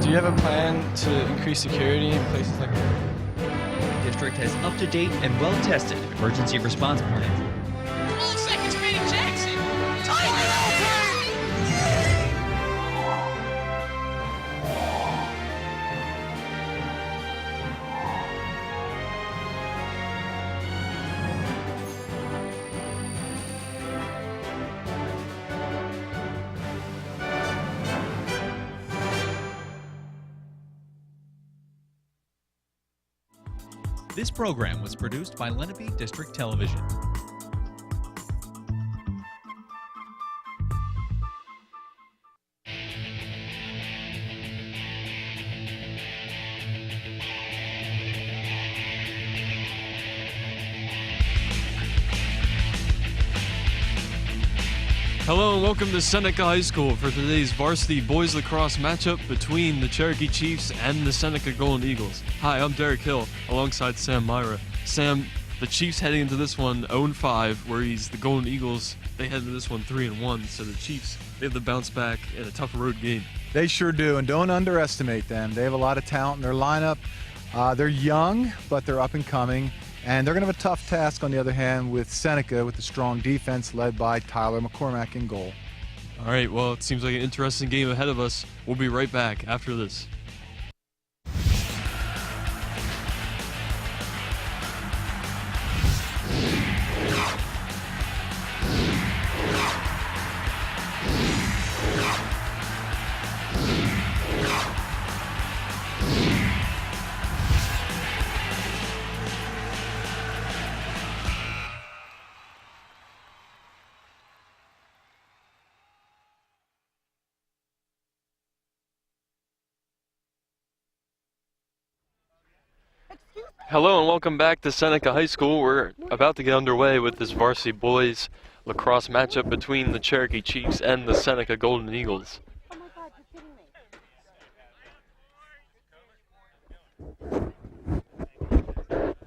Do you have a plan to increase security in places like that? The district has up-to-date and well-tested emergency response plans. 12 seconds remaining, Jackson! Time it over! This program was produced by Lenape District Television. Hello and welcome to Seneca High School for today's varsity boys lacrosse matchup between the Cherokee Chiefs and the Seneca Golden Eagles. Hi, I'm Derek Hill alongside Sam Myra. Sam, the Chiefs heading into this one 0-5, whereas the Golden Eagles, they head into this one 3-1. So the Chiefs, they have to bounce back in a tough road game. They sure do, and don't underestimate them. They have a lot of talent in their lineup. They're young, but they're up and coming. And they're going to have a tough task, on the other hand, with Seneca, with the strong defense led by Tyler McCormack in goal. All right, well, it seems like an interesting game ahead of us. We'll be right back after this. Hello and welcome back to Seneca High School. We're about to get underway with this varsity boys lacrosse matchup between the Cherokee Chiefs and the Seneca Golden Eagles.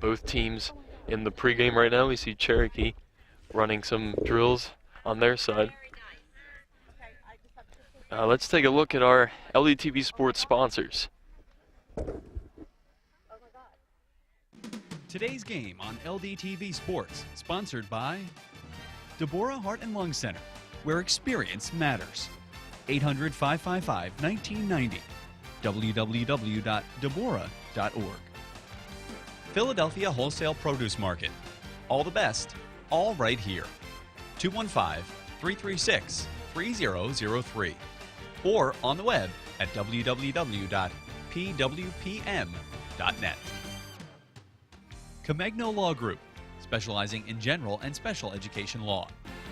Both teams in the pregame right now. We see Cherokee running some drills on their side. Let's take a look at our LDTV Sports sponsors. Today's game on LDTV Sports, sponsored by Deborah Heart and Lung Center, where experience matters. 800-555-1990. www.deborah.org. Philadelphia Wholesale Produce Market. All the best, all right here. 215-336-3003. Or on the web at www.pwpm.net. Comegno Law Group, specializing in general and special education law,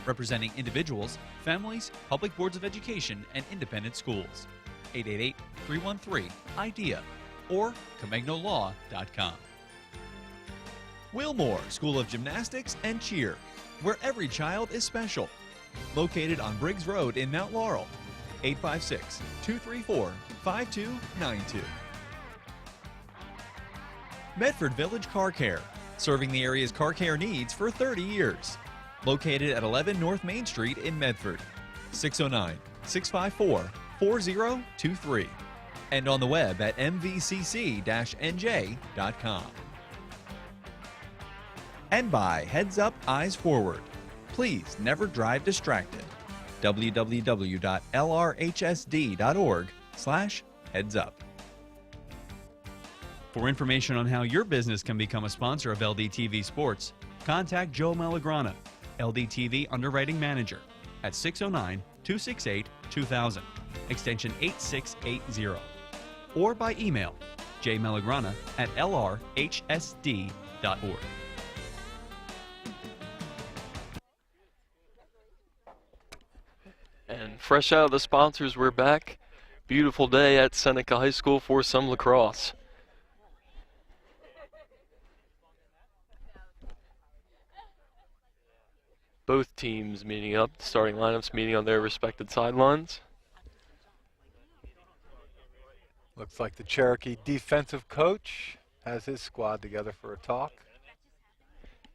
representing individuals, families, public boards of education, and independent schools. 888-313-IDEA or ComegnoLaw.com. Wilmore School of Gymnastics and Cheer, where every child is special. Located on Briggs Road in Mount Laurel. 856-234-5292. Medford Village Car Care, serving the area's car care needs for 30 years. Located at 11 North Main Street in Medford. 609-654-4023. And on the web at mvcc-nj.com. And by Heads Up, Eyes Forward. Please never drive distracted. www.lrhsd.org/headsup. For information on how your business can become a sponsor of LDTV Sports, contact Joe Malagrana, LDTV Underwriting Manager, at 609-268-2000, extension 8680, or by email jmalagrana@lrhsd.org. And fresh out of the sponsors, we're back. Beautiful day at Seneca High School for some lacrosse. Both teams meeting up, the starting lineups meeting on their respective sidelines. Looks like the Cherokee defensive coach has his squad together for a talk.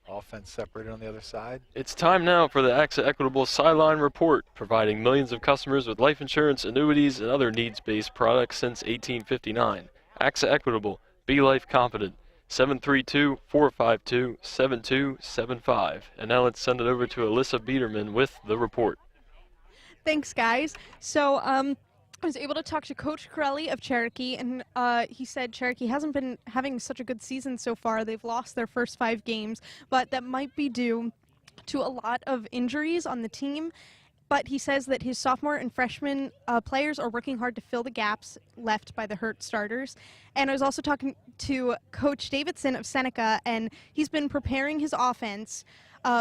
Offense separated on the other side. It's time now for the AXA Equitable Sideline Report, providing millions of customers with life insurance, annuities, and other needs-based products since 1859. AXA Equitable, be life confident. 732-452-7275. And now let's send it over to Alyssa Biederman with the report. Thanks, guys. So, I was able to talk to Coach Corelli of Cherokee, and he said Cherokee hasn't been having such a good season so far. They've lost their first 5 games, but that might be due to a lot of injuries on the team. But he says that his sophomore and freshman players are working hard to fill the gaps left by the hurt starters. And I was also talking to Coach Davidson of Seneca, and he's been preparing his offense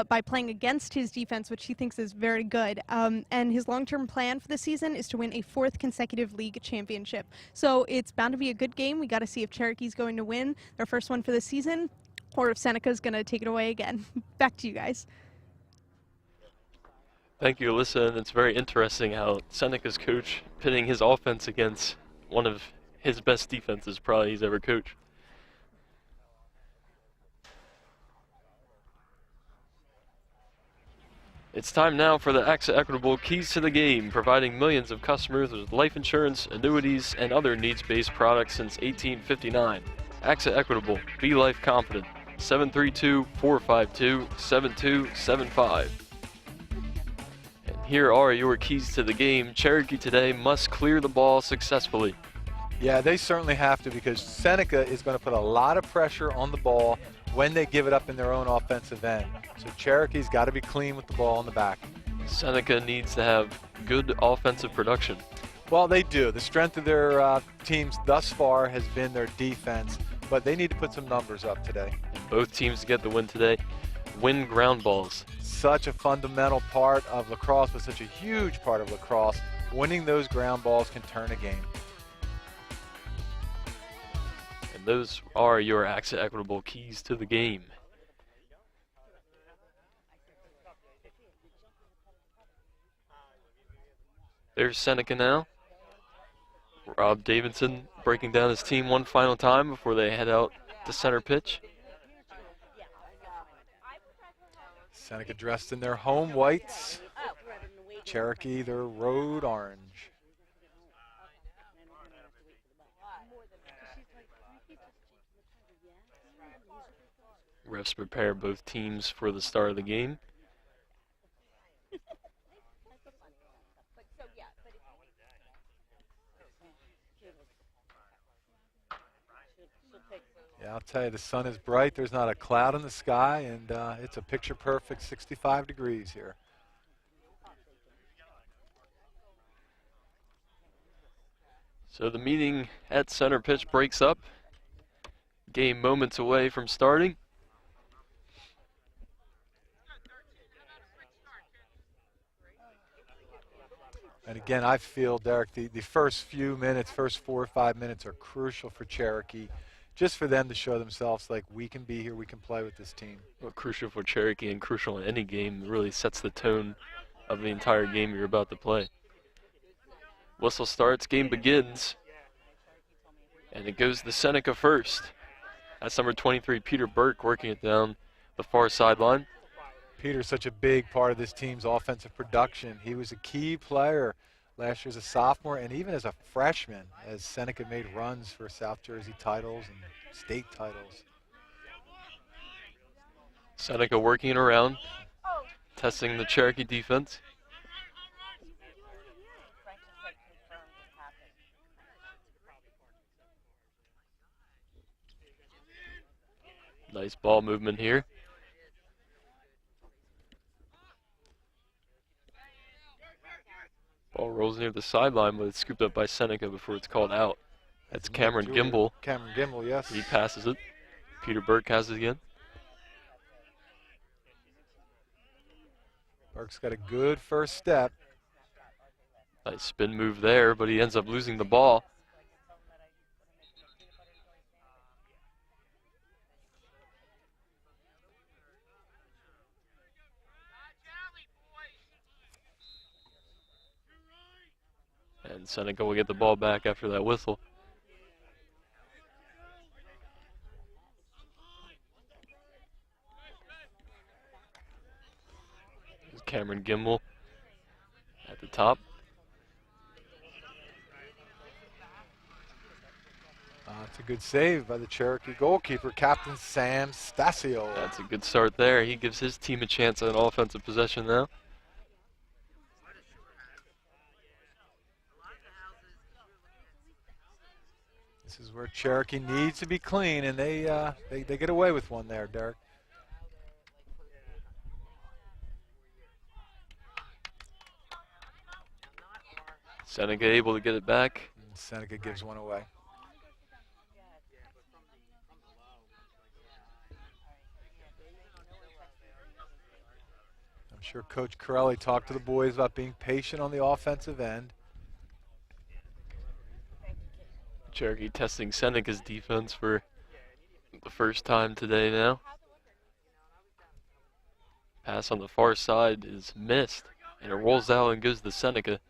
by playing against his defense, which he thinks is very good. And his long-term plan for the season is to win a 4th consecutive league championship. So it's bound to be a good game. We got to see if Cherokee's going to win their first one for the season, or if Seneca's going to take it away again. Back to you guys. Thank you, Alyssa, and it's very interesting how Seneca's coach pitting his offense against one of his best defenses probably he's ever coached. It's time now for the AXA Equitable Keys to the Game, providing millions of customers with life insurance, annuities, and other needs-based products since 1859. AXA Equitable, be life confident. 732-452-7275. And here are your keys to the game. Cherokee today must clear the ball successfully. Yeah, they certainly have to, because Seneca is going to put a lot of pressure on the ball when they give it up in their own offensive end. So Cherokee's got to be clean with the ball in the back. Seneca needs to have good offensive production. Well, they do. The strength of their teams thus far has been their defense, but they need to put some numbers up today. Both teams to get the win today win ground balls. Such a fundamental part of lacrosse, but such a huge part of lacrosse. Winning those ground balls can turn a game. And those are your AXA Equitable keys to the game. There's Seneca now. Rob Davidson breaking down his team one final time before they head out to center pitch. Seneca dressed in their home whites. Cherokee their road orange. Refs prepare both teams for the start of the game. Yeah, I'll tell you, the sun is bright. There's not a cloud in the sky, and it's a picture-perfect 65 degrees here. So the meeting at center pitch breaks up. Game moments away from starting. And again, I feel, Derek, the first few minutes, first 4 or 5 minutes are crucial for Cherokee, just for them to show themselves like, we can be here, we can play with this team. Well, crucial for Cherokee and crucial in any game. It really sets the tone of the entire game you're about to play. Whistle starts, game begins. And it goes to Seneca first. That's number 23, Peter Burke, working it down the far sideline. Peter's such a big part of this team's offensive production. He was a key player last year as a sophomore and even as a freshman, as Seneca made runs for South Jersey titles and state titles. Seneca working it around, testing the Cherokee defense. Nice ball movement here. Ball rolls near the sideline, but it's scooped up by Seneca before it's called out. That's Cameron Gimble. Cameron Gimble, yes. He passes it. Peter Burke has it again. Burke's got a good first step. Nice spin move there, but he ends up losing the ball. And Seneca will get the ball back after that whistle. Cameron Gimbel at the top. It's a good save by the Cherokee goalkeeper, Captain Sam Stasio. That's a good start there. He gives his team a chance at an offensive possession now. This is where Cherokee needs to be clean, and they get away with one there, Derek. Seneca able to get it back. And Seneca gives one away. I'm sure Coach Corelli talked to the boys about being patient on the offensive end. Cherokee testing Seneca's defense for the first time today now. Pass on the far side is missed, and it rolls out and goes to Seneca.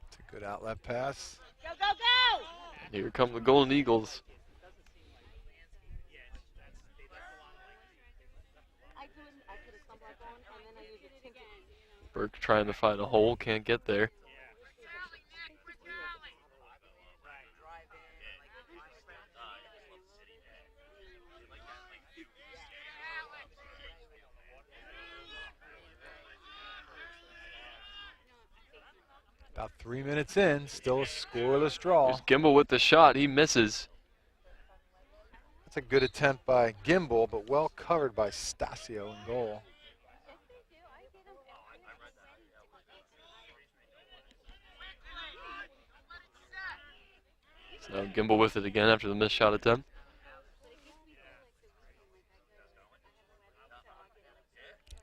It's a good outlet pass. Go, go, go! And here come the Golden Eagles. Burke trying to find a hole, can't get there. About 3 minutes in, still a scoreless draw. There's Gimbel with the shot, he misses. That's a good attempt by Gimbel, but well covered by Stasio in goal. So now Gimbel with it again after the missed shot attempt.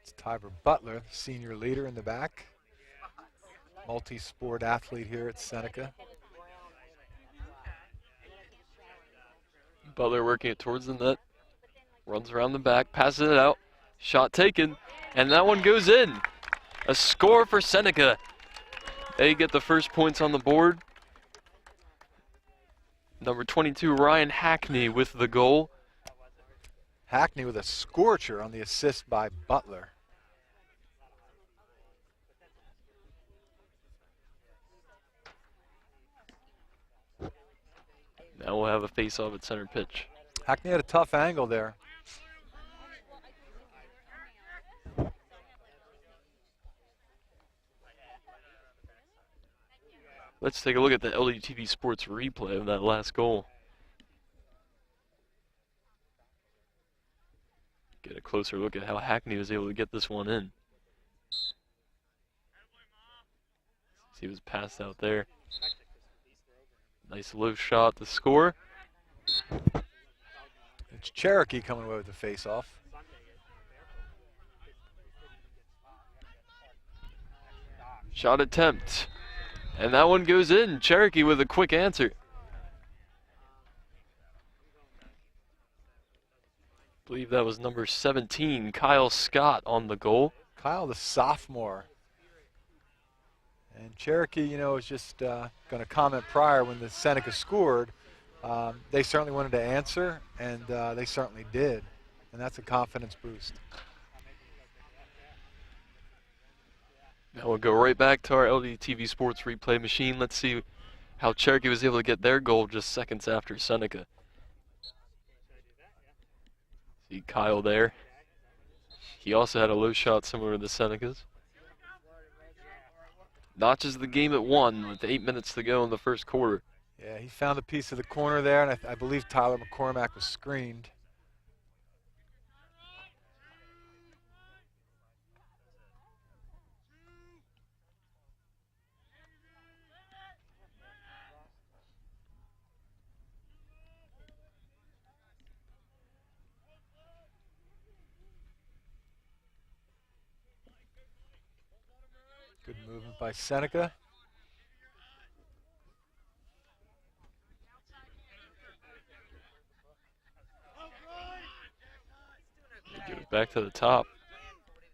It's Tyver Butler, the senior leader in the back. Multi-sport athlete here at Seneca. Butler working it towards the net. Runs around the back, passes it out. Shot taken, and that one goes in. A score for Seneca. They get the first points on the board. Number 22, Ryan Hackney with the goal. Hackney with a scorcher on the assist by Butler. Now we'll have a face-off at center pitch. Hackney had a tough angle there. Let's take a look at the LDTV Sports replay of that last goal. Get a closer look at how Hackney was able to get this one in. He was passed out there. Nice low shot to score. It's Cherokee coming away with the face-off. Shot attempt. And that one goes in. Cherokee with a quick answer. I believe that was number 17, Kyle Scott on the goal. Kyle, the sophomore. And Cherokee, you know, was just going to comment prior when the Seneca scored. They certainly wanted to answer, and they certainly did. And that's a confidence boost. Now we'll go right back to our LDTV Sports replay machine. Let's see how Cherokee was able to get their goal just seconds after Seneca. See Kyle there. He also had a low shot similar to the Seneca's. Notches the game at 1 with 8 minutes to go in the first quarter. Yeah, he found a piece of the corner there, and I believe Tyler McCormack was screened. Good movement by Seneca. They give it back to the top.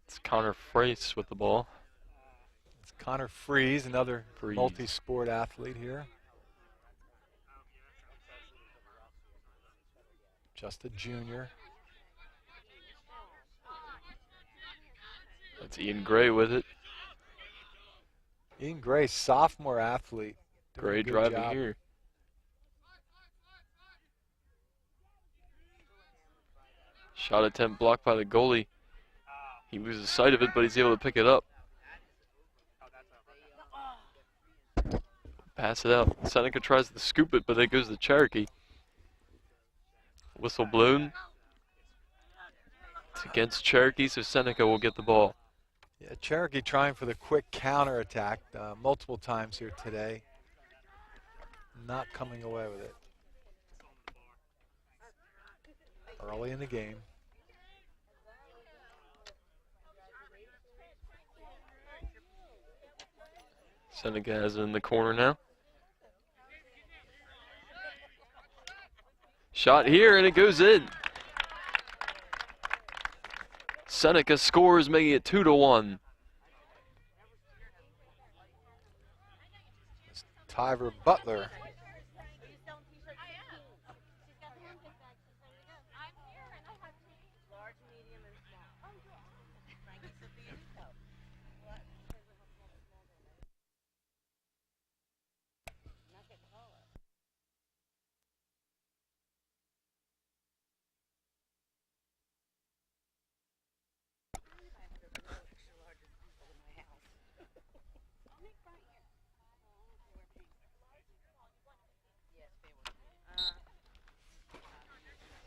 It's Connor Frace with the ball. It's Connor Freeze, another Freeze. multi-sport athlete here. just a junior. That's Ian Gray with it. Ian Gray, sophomore athlete. Doing a Gray good driving job. here. Shot attempt blocked by the goalie. He loses sight of it, but he's able to pick it up. Pass it out. Seneca tries to scoop it, but it goes to Cherokee. Whistle blown. It's against Cherokee, so Seneca will get the ball. Yeah, Cherokee trying for the quick counterattack multiple times here today. Not coming away with it. Early in the game. Seneca has it in the corner now. Shot here, and it goes in. Seneca scores, making it 2-1. Tyver Butler.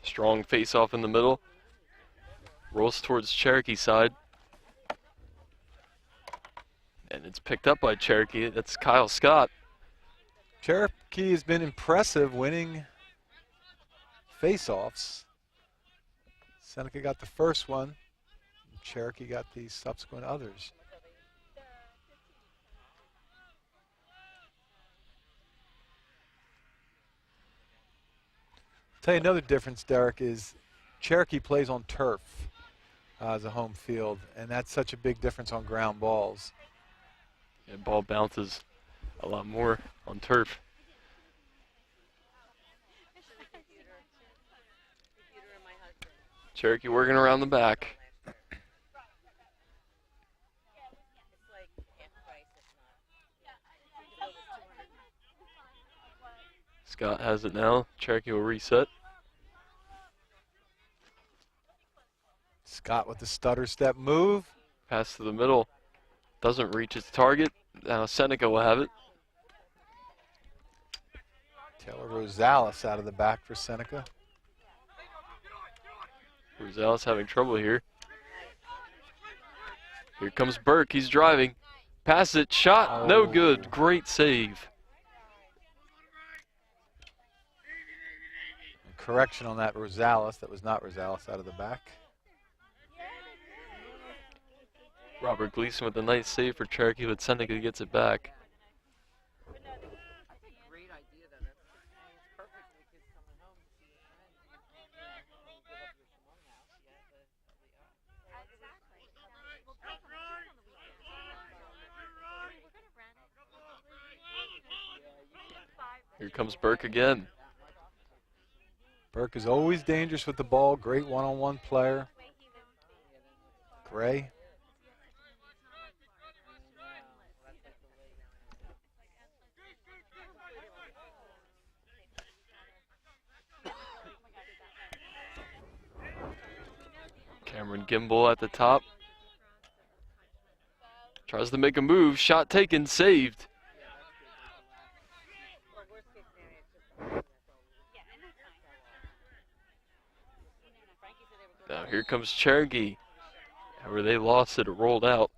Strong face-off in the middle. Rolls towards Cherokee side. And it's picked up by Cherokee. That's Kyle Scott. Cherokee has been impressive winning face-offs. Seneca got the first one. Cherokee got the subsequent others. Tell you another difference, Derek, is Cherokee plays on turf as a home field, and that's such a big difference on ground balls. Yeah, ball bounces a lot more on turf. Cherokee working around the back. Scott has it now. Cherokee will reset. Scott with the stutter step move. Pass to the middle. Doesn't reach its target. Now Seneca will have it. Taylor Rosales out of the back for Seneca. Rosales having trouble here. Here comes Burke. He's driving. Pass it. Shot. No good. Great save. Correction on that Rosales. That was not Rosales out of the back. Robert Gleason with a nice save for Cherokee, but Seneca gets it back. Here comes Burke again. Burke is always dangerous with the ball. Great one-on-one player. Gray. Cameron Gimbel at the top. Tries to make a move. Shot taken. Saved. Now here comes Cherokee. However, they lost it. It rolled out.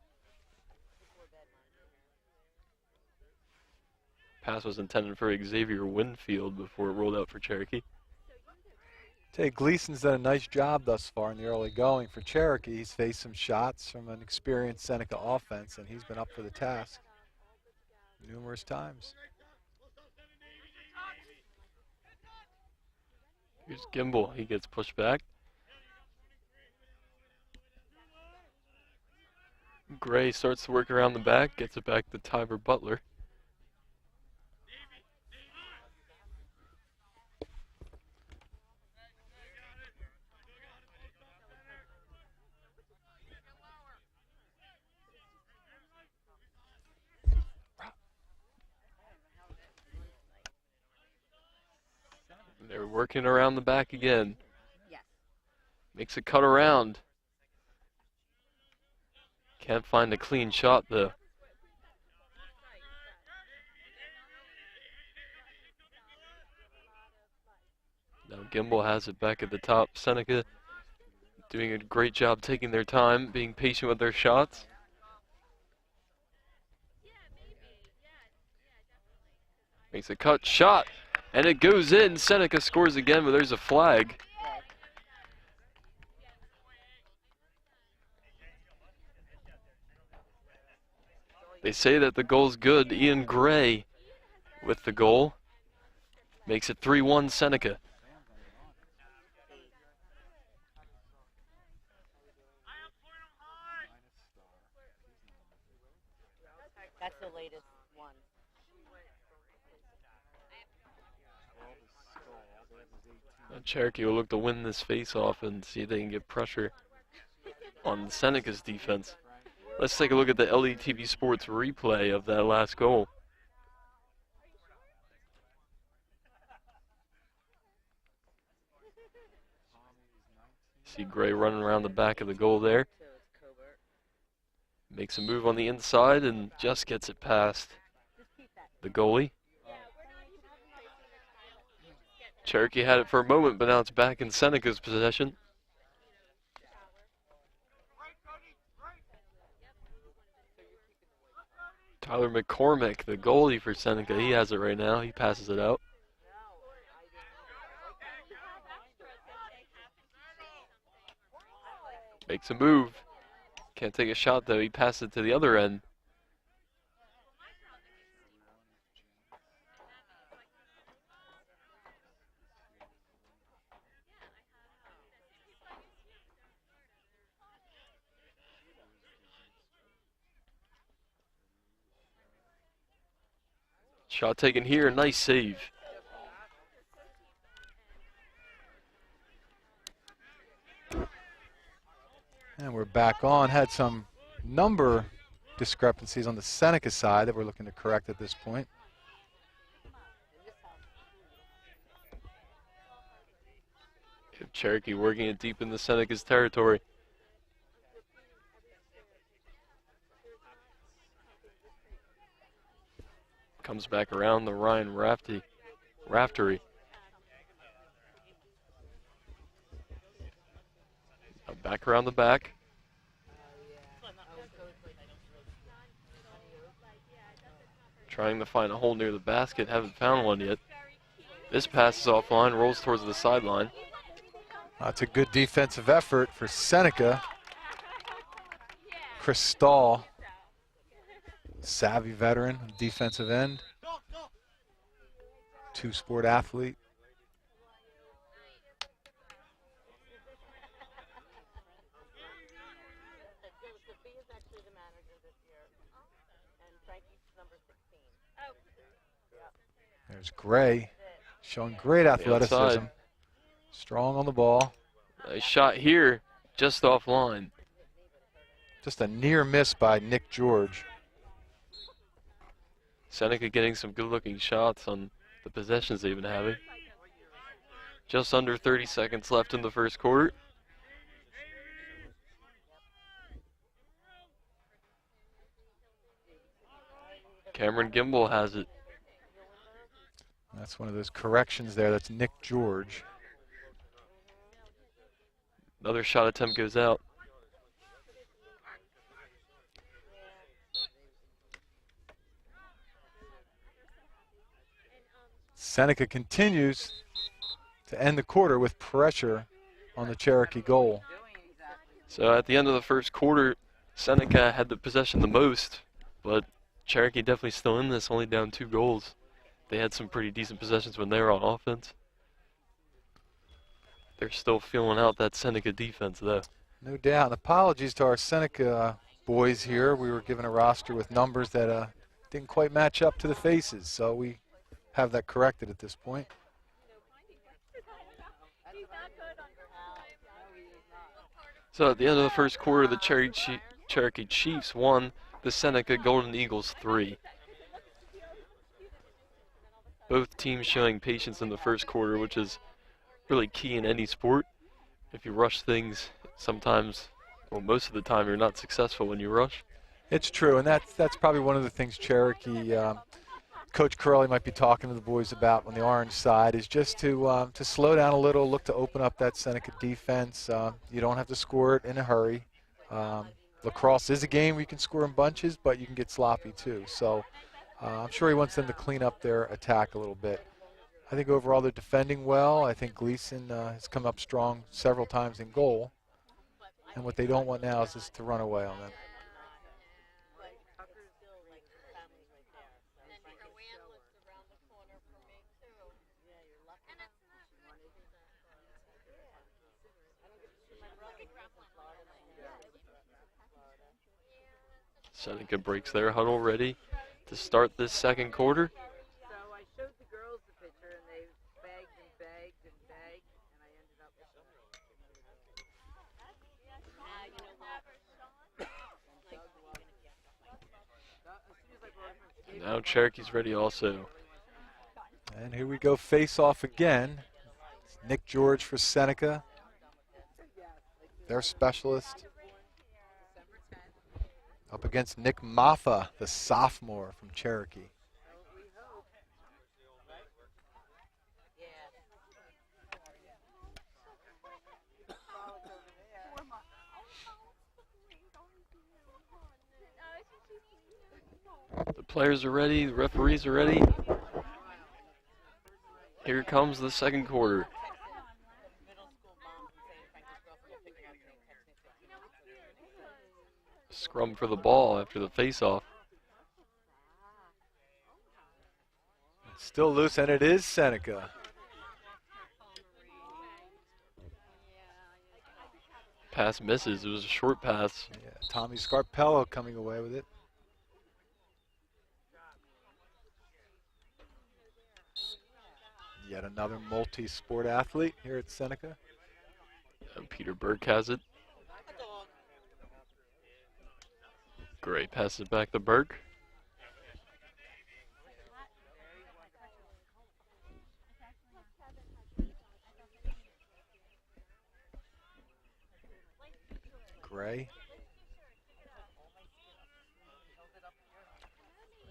Pass was intended for Xavier Winfield before it rolled out for Cherokee. Tell you, Gleason's done a nice job thus far in the early going for Cherokee. He's faced some shots from an experienced Seneca offense, and he's been up for the task numerous times. Here's Gimbel. He gets pushed back. Gray starts to work around the back, gets it back to Tyver Butler. working around the back again. Makes a cut around. Can't find a clean shot though. Now Gimbel has it back at the top. Seneca doing a great job taking their time, being patient with their shots. Makes a cut shot, and it goes in. Seneca scores again, but there's a flag. They say that the goal's good. Ian Gray with the goal. Makes it 3-1 Seneca. That's the latest one. Now Cherokee will look to win this face-off and see if they can get pressure on Seneca's defense. Let's take a look at the LDTV Sports replay of that last goal. See Gray running around the back of the goal there. Makes a move on the inside and just gets it past the goalie. Cherokee had it for a moment, but now it's back in Seneca's possession. Tyler McCormick, the goalie for Seneca, he has it right now. He passes it out. Makes a move. Can't take a shot though. He passes it to the other end. Shot taken here, nice save. And we're back on. Had some number discrepancies on the Seneca side that we're looking to correct at this point. Cherokee working it deep in the Seneca's territory. Comes back around the Ryan Raftery. Back around the back. Trying to find a hole near the basket, haven't found one yet. This pass is offline, rolls towards the sideline. That's a good defensive effort for Seneca. Chris Stahl, savvy veteran, defensive end, two-sport athlete. There's Gray, showing great athleticism. Strong on the ball. Nice shot here, just offline. Just a near miss by Nick George. Seneca getting some good-looking shots on the possessions they've been having. Just under 30 seconds left in the first quarter. Cameron Gimbel has it. That's one of those corrections there. That's Nick George. Another shot attempt goes out. Seneca continues to end the quarter with pressure on the Cherokee goal. So at the end of the first quarter, Seneca had the possession the most, but Cherokee definitely still in this, only down 2 goals. They had some pretty decent possessions when they were on offense. They're still feeling out that Seneca defense, though. No doubt. And apologies to our Seneca boys here. We were given a roster with numbers that didn't quite match up to the faces, so we have that corrected at this point. So at the end of the first quarter, the Cherokee Chiefs won, the Seneca Golden Eagles 3. Both teams showing patience in the first quarter, which is really key in any sport. If you rush things, sometimes, well, most of the time, you're not successful when you rush. It's true, and that's probably one of the things Cherokee Coach Corelli might be talking to the boys about on the orange side is just to slow down a little, look to open up that Seneca defense. You don't have to score it in a hurry. Lacrosse is a game where you can score in bunches, but you can get sloppy too. So I'm sure he wants them to clean up their attack a little bit. I think overall they're defending well. I think Gleason has come up strong several times in goal. And what they don't want now is just to run away on them. Seneca breaks their huddle, ready to start this second quarter. So I showed the girls the picture, and they begged and begged and begged, and I ended up with And now Cherokee's ready also. And here we go, face off again. It's Nick George for Seneca, their specialist. Up against Nick Maffa, the sophomore from Cherokee. The players are ready, the referees are ready. Here comes the second quarter. Scrum for the ball after the face-off. Still loose, and it is Seneca. Pass misses. It was a short pass. Yeah, Tommy Scarpello coming away with it. Yet another multi-sport athlete here at Seneca. And Peter Burke has it. Great, passes it back to Burke. Gray.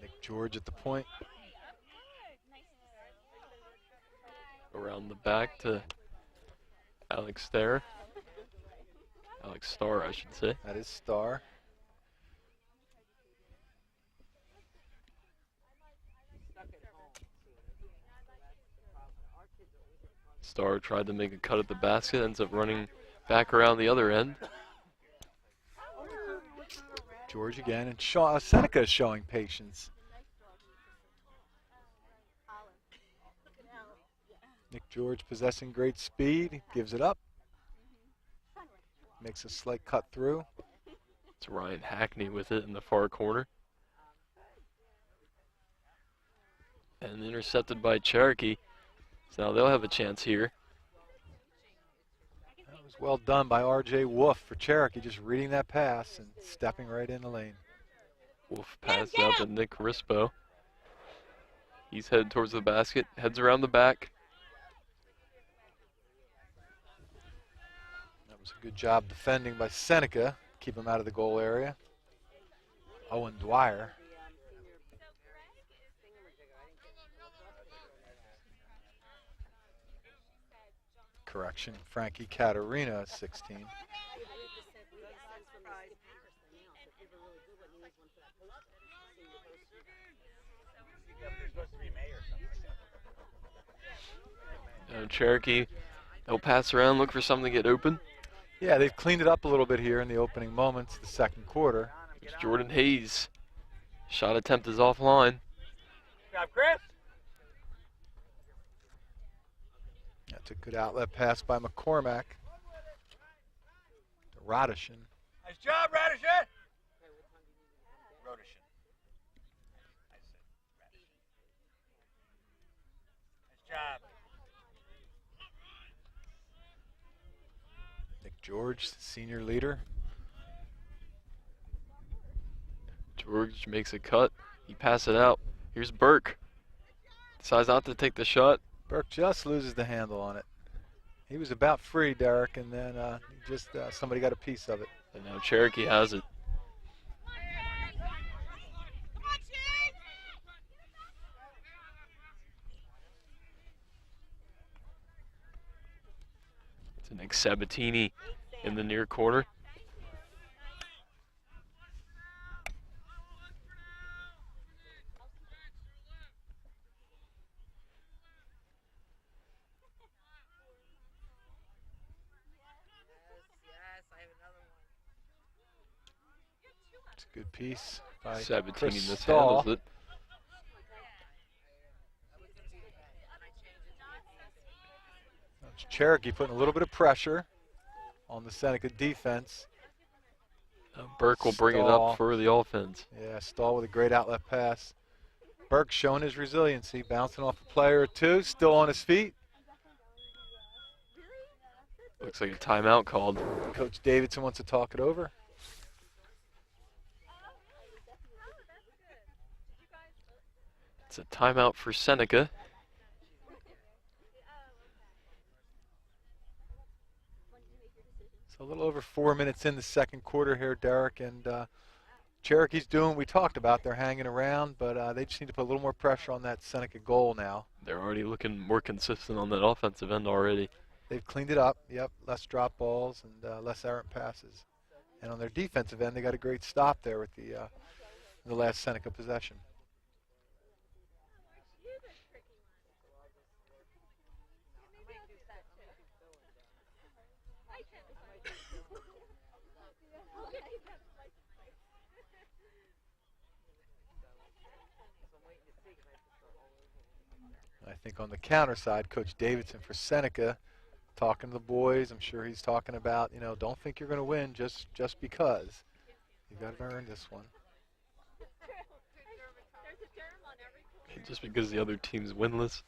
Nick George at the point. Around the back to Alex Starr. Alex Starr, I should say. That is Starr. Starr tried to make a cut at the basket, ends up running back around the other end. George again, and Seneca is showing patience. Nick George possessing great speed, gives it up. Makes a slight cut through. It's Ryan Hackney with it in the far corner. And intercepted by Cherokee. So now they'll have a chance here. That was well done by R.J. Wolf for Cherokee, just reading that pass and stepping right in the lane. Wolf passes out to Nick Rispo. He's headed towards the basket, heads around the back. That was a good job defending by Seneca, keep him out of the goal area. Owen Dwyer. Correction, Frankie Caterina, 16. Cherokee, they'll pass around, look for something to get open. Yeah, they've cleaned it up a little bit here in the opening moments of the second quarter. It's Jordan Hayes. Shot attempt is offline. Job, Chris. That's a good outlet pass by McCormack to Radishin. Nice job, Radishin. Rodishin. Nice job. Nick George, senior leader. George makes a cut. He passes it out. Here's Burke. Decides not to take the shot. Burke just loses the handle on it. He was about free, Derek, and then just somebody got a piece of it. And now Cherokee has it. It's Nick Sabatini in the near corner. Yes, I have another one. It's a good piece by Sabatini Chris mishandles Stahl. it. It's Cherokee putting a little bit of pressure on the Seneca defense. Burke will bring it Stahl. up for the offense. Yeah, Stahl with a great outlet pass. Burke showing his resiliency, bouncing off a player or two, still on his feet. Looks like a timeout called. Coach Davidson wants to talk it over. It's a timeout for Seneca. So a little over 4 minutes in the second quarter here, Derek, and Cherokee's doing what we talked about. They're hanging around, but they just need to put a little more pressure on that Seneca goal now. They're already looking more consistent on that offensive end already. They've cleaned it up, yep, less drop balls and less errant passes. And on their defensive end, they got a great stop there with the last Seneca possession. I think on the counter side, Coach Davidson for Seneca talking to the boys. I'm sure he's talking about, don't think you're going to win just because. You got to earn this one. And just because the other team's winless,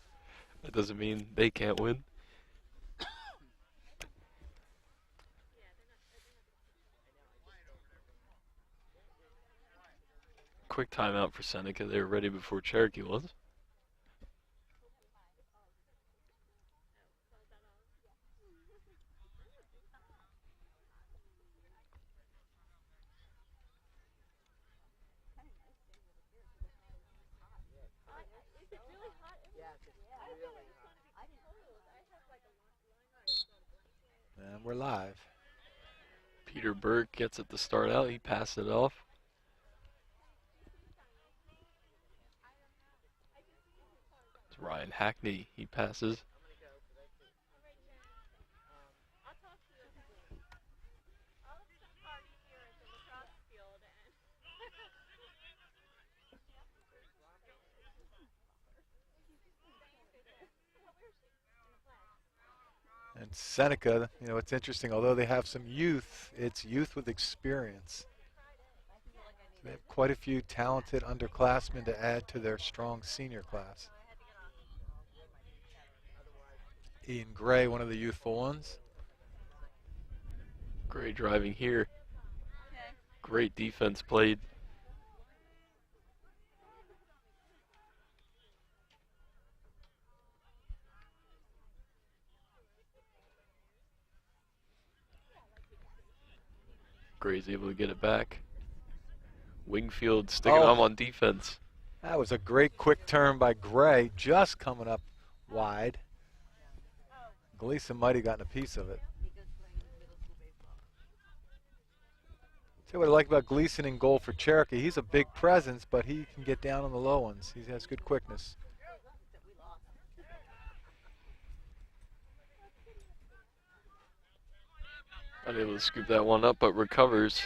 that doesn't mean they can't win. Quick timeout for Seneca. They were ready before Cherokee was. And we're live. Peter Burke gets it to start out. He passed it off. It's Ryan Hackney. He passes. And Seneca, it's interesting. Although they have some youth, it's youth with experience. They have quite a few talented underclassmen to add to their strong senior class. Ian Gray, one of the youthful ones. Gray driving here. Great defense played. Gray's able to get it back. Wingfield sticking him on defense. That was a great quick turn by Gray, just coming up wide. Gleason might have gotten a piece of it. See what I like about Gleason in goal for Cherokee. He's a big presence, but he can get down on the low ones. He has good quickness. Unable to scoop that one up, but recovers.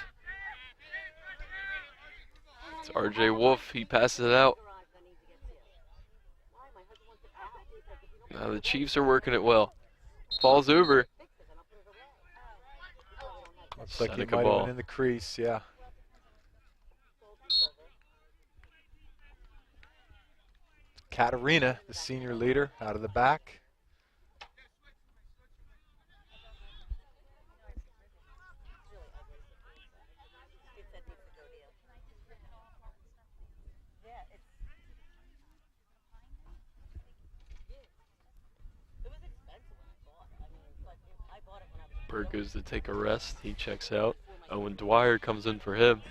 It's R.J. Wolf. He passes it out. Now the Chiefs are working it well. Falls over. Looks like he Seneca might have ball. been in the crease, yeah. Katarina, the senior leader, out of the back. Bird goes to take a rest. He checks out. Owen Dwyer comes in for him.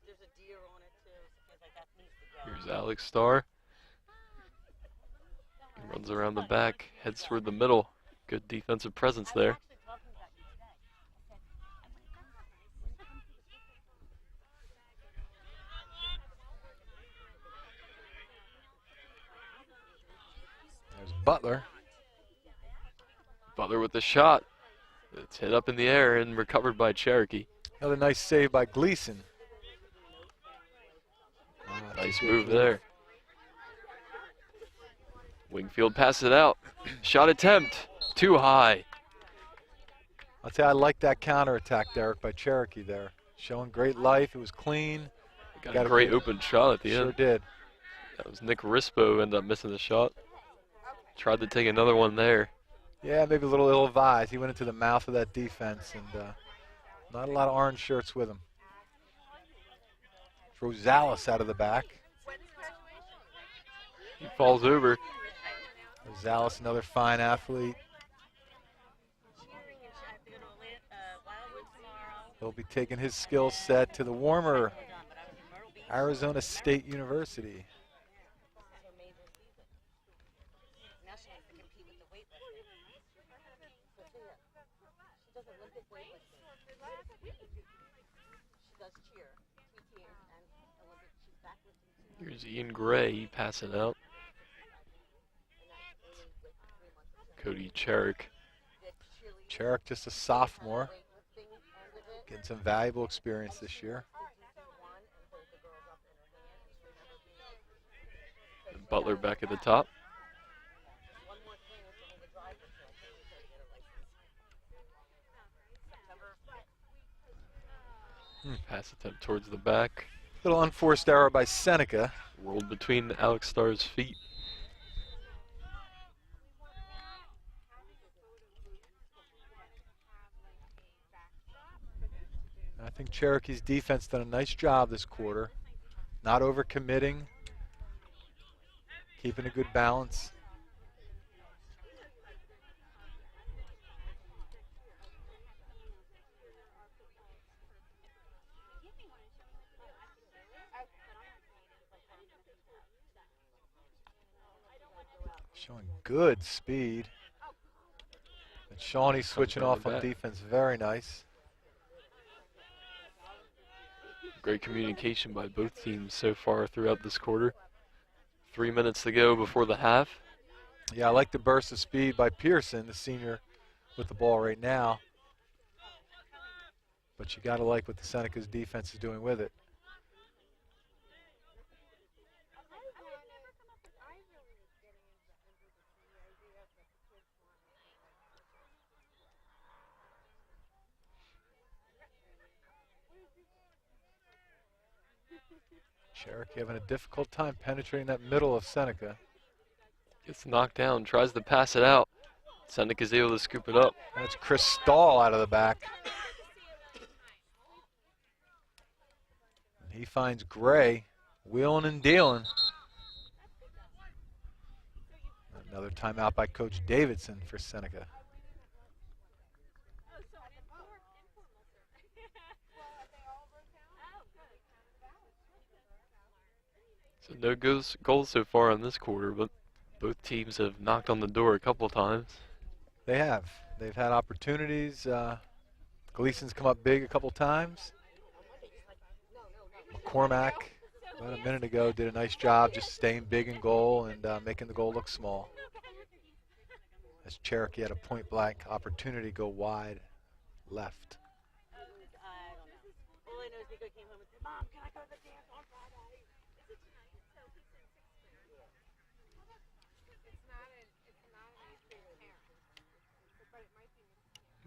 There's a deer on it too. It's like that needs to go. Here's Alex Starr. He runs around the back, heads toward the middle. Good defensive presence there. There's Butler. Butler with the shot. It's hit up in the air and recovered by Cherokee. Another nice save by Gleason. Nice move there. Wingfield passes it out. Shot attempt. Too high. I'll tell you, I like that counterattack, Derek, by Cherokee there. Showing great life. It was clean. Got a great open shot at the Sure end. did. That was Nick Rispo ended up missing the shot. Tried to take another one there. Yeah, maybe a little ill-advised. He went into the mouth of that defense, and not a lot of orange shirts with him. Rosales out of the back. He falls over. Rosales, another fine athlete. He'll be taking his skill set to the warmer Arizona State University. Here's Ian Gray passing out. Cody Cherokee. Cherokee, just a sophomore, getting some valuable experience this year. And Butler back at the top. Pass attempt towards the back. Little unforced error by Seneca. Rolled between Alex Starr's feet. I think Cherokee's defense done a nice job this quarter. Not overcommitting. Keeping a good balance. Showing good speed. And Shawnee switching down off the on back. defense. Very nice. Great communication by both teams so far throughout this quarter. 3 minutes to go before the half. Yeah, I like the burst of speed by Pearson, the senior, with the ball right now. But you got to like what the Seneca's defense is doing with it. Cherokee having a difficult time penetrating that middle of Seneca. Gets knocked down, tries to pass it out. Seneca's able to scoop it up. That's Chris Stahl out of the back. He finds Gray wheeling and dealing. Another timeout by Coach Davidson for Seneca. So no goals so far in this quarter, but both teams have knocked on the door a couple times. They have. They've had opportunities. Gleason's come up big a couple times. McCormack, about a minute ago, did a nice job just staying big in goal and making the goal look small. As Cherokee had a point blank opportunity go wide left.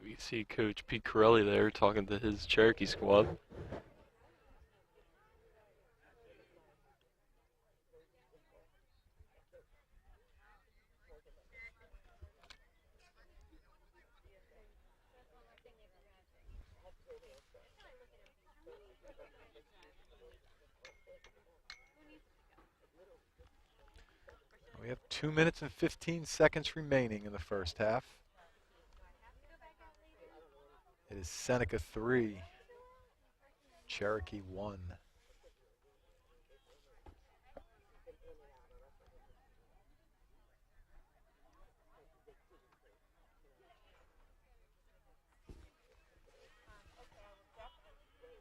We see Coach Pete Corelli there talking to his Cherokee squad. We have 2 minutes and 15 seconds remaining in the first half. It is Seneca 3, Cherokee 1.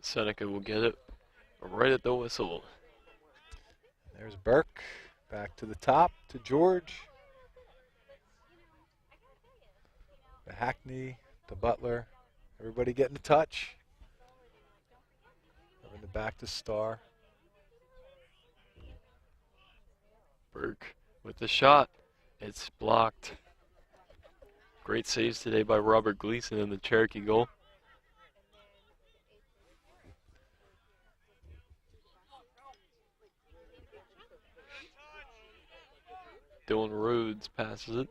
Seneca will get it right at the whistle. There's Burke, back to the top to George. To Hackney, to Butler. Everybody getting a touch. Over in the back to Starr. Burke with the shot. It's blocked. Great saves today by Robert Gleason in the Cherokee goal. Dylan Rhodes passes it.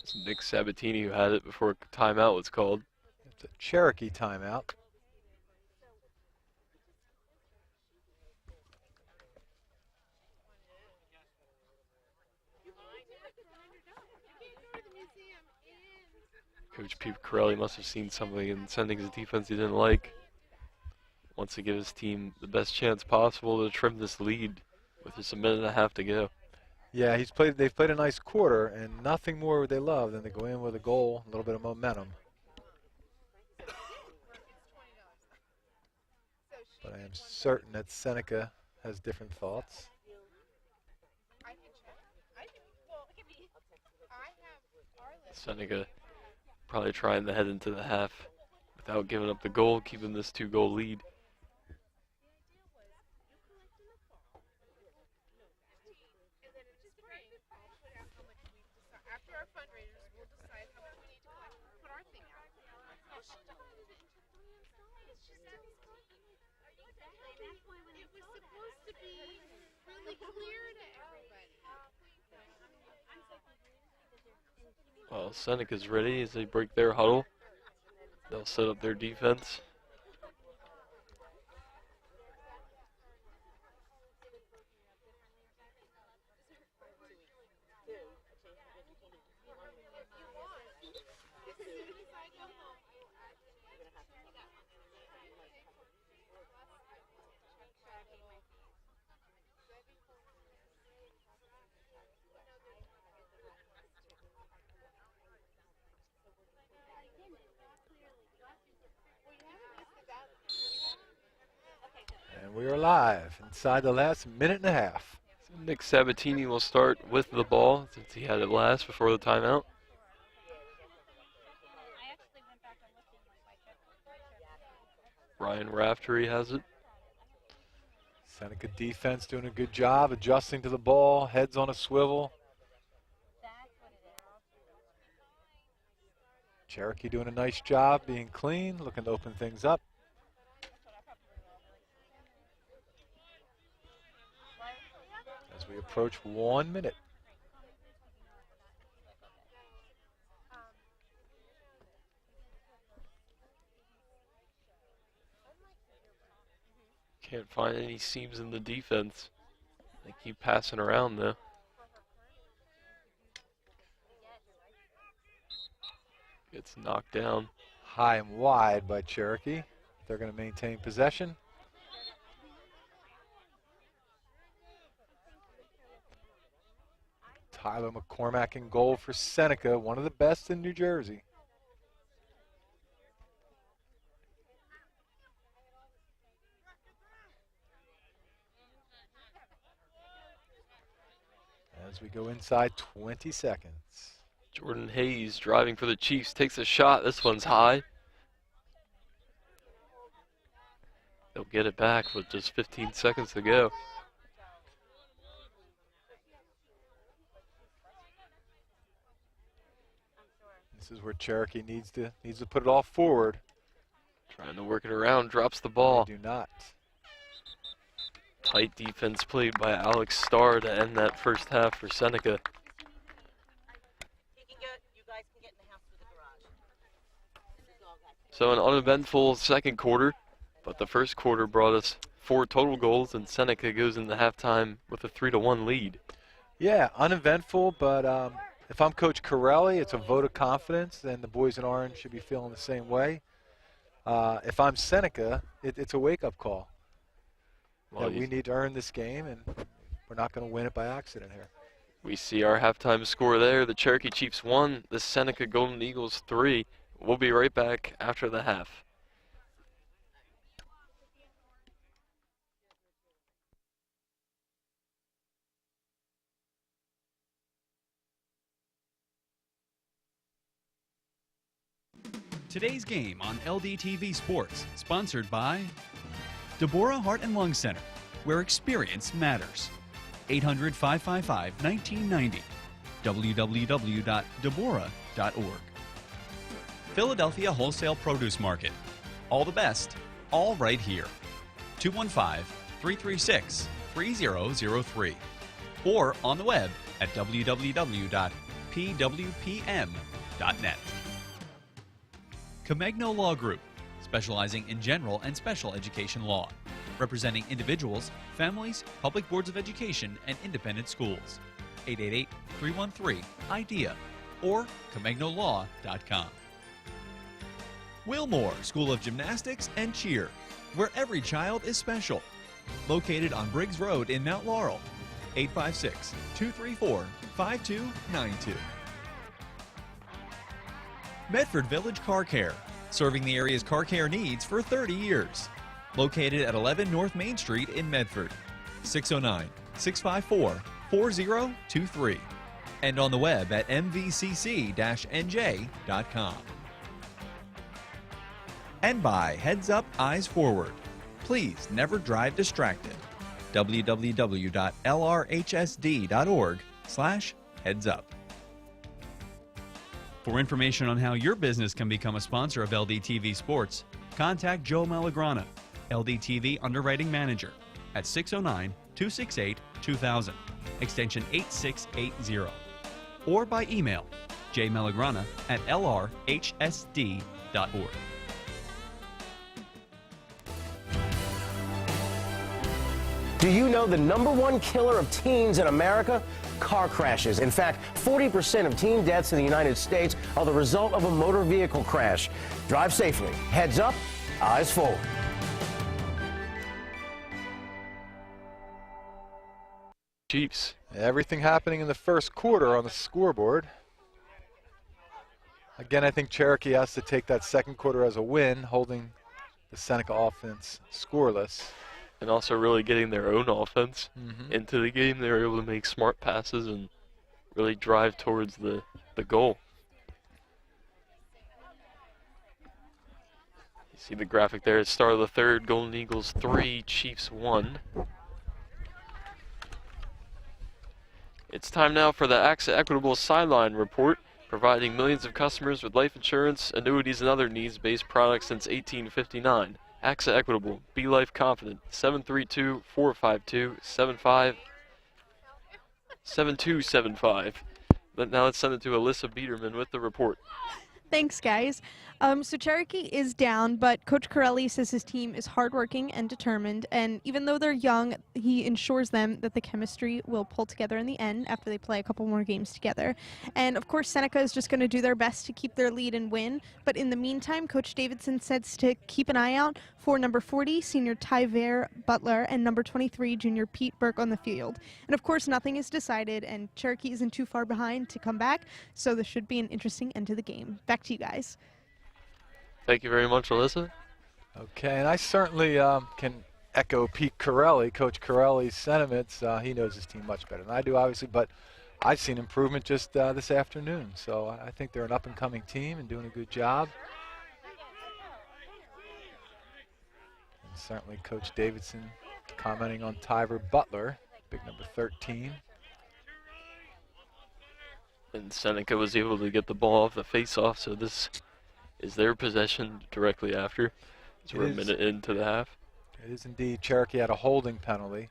It's Nick Sabatini who had it before timeout was called. It's a Cherokee timeout. Coach Pete Corelli must have seen something in Seneca's defense he didn't like. Wants to give his team the best chance possible to trim this lead with just a minute and a half to go. Yeah, they've played a nice quarter, and nothing more would they love than to go in with a goal, a little bit of momentum. But I am certain that Seneca has different thoughts. Seneca probably trying to head into the half without giving up the goal, keeping this 2-goal lead. Well, Seneca's ready as they break their huddle. They'll set up their defense. And we are live inside the last minute and a half. So Nick Sabatini will start with the ball since he had it last before the timeout. Ryan Raftery has it. Seneca defense doing a good job adjusting to the ball, heads on a swivel. Cherokee doing a nice job being clean, looking to open things up. As we approach 1 minute. Can't find any seams in the defense. They keep passing around though. Gets knocked down. High and wide by Cherokee. They're going to maintain possession. Tyler McCormack in goal for Seneca, one of the best in New Jersey. As we go inside 20 seconds. Jordan Hayes driving for the Chiefs takes a shot. This one's high. They'll get it back with just 15 seconds to go. This is where Cherokee needs to put it all forward. Trying to work it around, drops the ball. They do not. Tight defense played by Alex Starr to end that first half for Seneca. So an uneventful second quarter, but the first quarter brought us 4 total goals, and Seneca goes into halftime with a 3-1 lead. Yeah, uneventful, but if I'm Coach Corelli, it's a vote of confidence, and the boys in orange should be feeling the same way. If I'm Seneca, it's a wake-up call. Well, That we need to earn this game, and we're not going to win it by accident here. we see our halftime score there. The Cherokee Chiefs 1, the Seneca Golden Eagles 3. We'll be right back after the half. Today's game on LDTV Sports, sponsored by Deborah Heart and Lung Center, where experience matters. 800-555-1990. www.deborah.org. Philadelphia Wholesale Produce Market. All the best, all right here. 215-336-3003. Or on the web at www.pwpm.net. Comegno Law Group, specializing in general and special education law, representing individuals, families, public boards of education, and independent schools. 888-313-IDEA or ComegnoLaw.com. Wilmore School of Gymnastics and Cheer, where every child is special. Located on Briggs Road in Mount Laurel. 856-234-5292. Medford Village Car Care, serving the area's car care needs for 30 years. Located at 11 North Main Street in Medford. 609-654-4023. And on the web at mvcc-nj.com. And by Heads Up, Eyes Forward. Please never drive distracted. www.lrhsd.org/headsup. For information on how your business can become a sponsor of LDTV Sports, contact Joe Malagrana, LDTV Underwriting Manager, at 609-268-2000, extension 8680, or by email jmalagrana@lrhsd.org. Do you know the #1 killer of teens in America? Car crashes. In fact, 40% of teen deaths in the United States are the result of a motor vehicle crash. Drive safely. Heads up, eyes forward. Chiefs. Everything happening in the first quarter on the scoreboard. Again, I think Cherokee has to take that second quarter as a win, holding the Seneca offense scoreless. And also really getting their own offense into the game. They were able to make smart passes and really drive towards the goal. You see the graphic there at start of the third, Golden Eagles 3, Chiefs 1. It's time now for the AXA Equitable Sideline Report, providing millions of customers with life insurance, annuities, and other needs-based products since 1859. AXA Equitable, be life confident, 732-452-7275. But now let's send it to Alyssa Biederman with the report. Thanks, guys. So Cherokee is down, but Coach Corelli says his team is hardworking and determined, and even though they're young, he ensures them that the chemistry will pull together in the end after they play a couple more games together. And of course, Seneca is just going to do their best to keep their lead and win, but in the meantime, Coach Davidson says to keep an eye out for number 40, senior Tyver Butler, and number 23, junior Pete Burke on the field. And of course, nothing is decided, and Cherokee isn't too far behind to come back, so this should be an interesting end to the game. Back to you guys. Thank you very much, Alyssa. Okay, and I certainly can echo Pete Corelli, Coach Corelli's sentiments. He knows his team much better than I do, obviously, but I've seen improvement just this afternoon. So I think they're an up-and-coming team and doing a good job. And certainly Coach Davidson commenting on Tyver Butler, big number 13. And Seneca was able to get the ball off the face-off, so this is their possession directly after. So we're a minute into the half. It is indeed. Cherokee had a holding penalty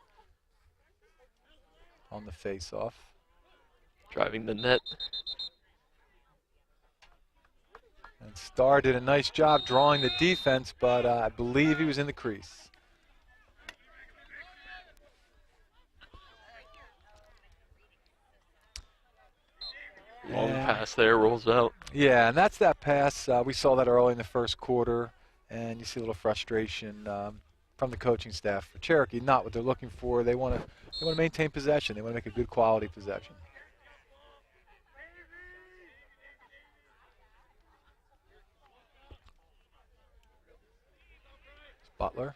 on the face-off. Driving the net. And Starr did a nice job drawing the defense, but I believe he was in the crease. Long And- pass there, rolls out. Yeah, and that's that pass. We saw that early in the first quarter, and you see a little frustration from the coaching staff for Cherokee. Not what they're looking for. They want to maintain possession. They want to make a good quality possession. Butler,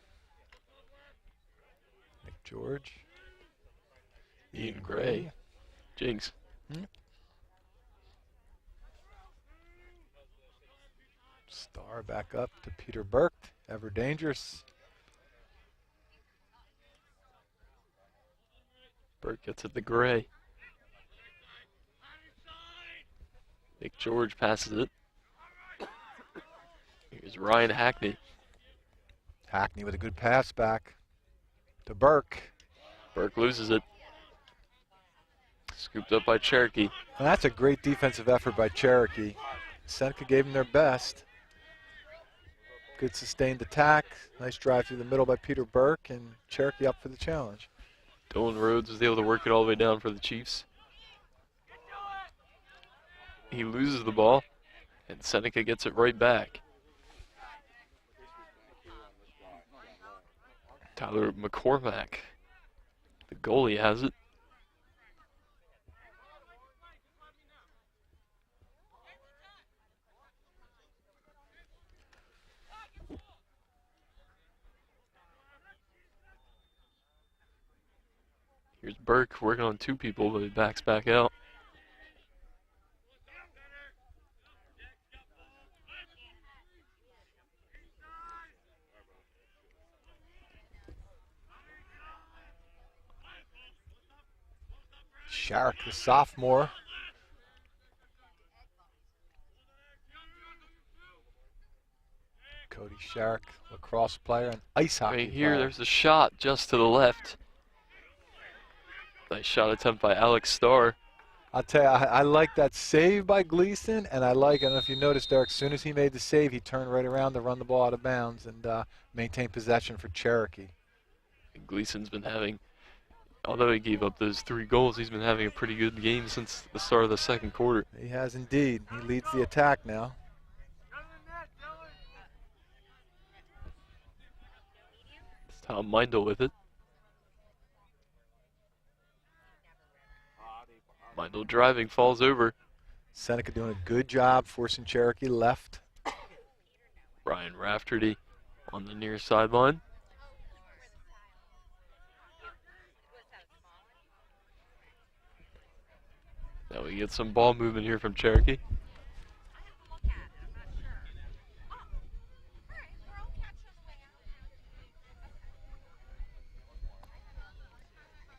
McGeorge, Ian Gray. Jinx. Star back up to Peter Burke, ever dangerous. Burke gets it to Gray. Nick George passes it. Here's Ryan Hackney. Hackney with a good pass back to Burke. Burke loses it. Scooped up by Cherokee. And that's a great defensive effort by Cherokee. Seneca gave them their best. Good sustained attack. Nice drive through the middle by Peter Burke, and Cherokee up for the challenge. Dylan Rhodes was able to work it all the way down for the Chiefs. He loses the ball, and Seneca gets it right back. Tyler McCormack, the goalie, has it. Here's Burke working on two people, but he backs back out. Shark, the sophomore. Cody Shark, lacrosse player and ice hockey Right here, player. there's a shot just to the left. Nice shot attempt by Alex Starr. I'll tell you, I like that save by Gleason, and I don't know if you noticed, Derek, as soon as he made the save, he turned right around to run the ball out of bounds and maintain possession for Cherokee. And Gleason's been having, although he gave up those 3 goals, he's been having a pretty good game since the start of the second quarter. He has indeed. He leads the attack now. It's Tom Mindel with it. Mindel driving, falls over. Seneca doing a good job forcing Cherokee left. Ryan Rafferty on the near sideline. Now we get some ball movement here from Cherokee.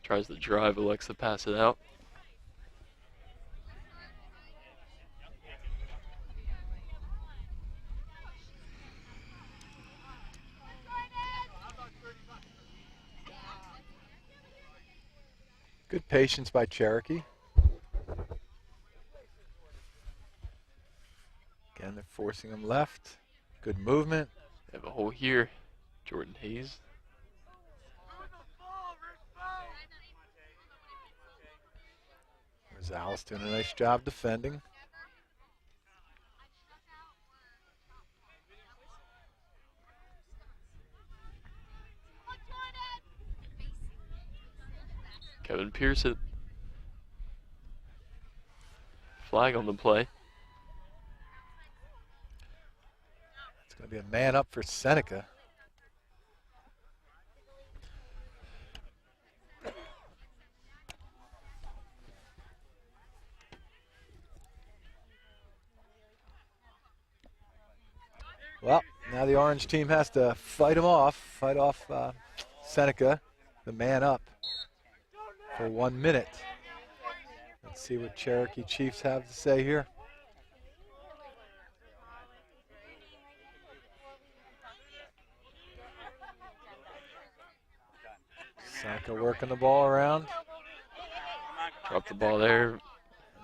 Tries to drive, elects to pass it out. Good patience by Cherokee. Again, they're forcing him left. Good movement. They have a hole here. Jordan Hayes. Rosales doing a nice job defending. Kevin Pearson. Flag on the play. It's going to be a man up for Seneca. Well, now the orange team has to fight off Seneca, the man up, for 1 minute. Let's see what Cherokee Chiefs have to say here. Seneca working the ball around. Dropped the ball there. And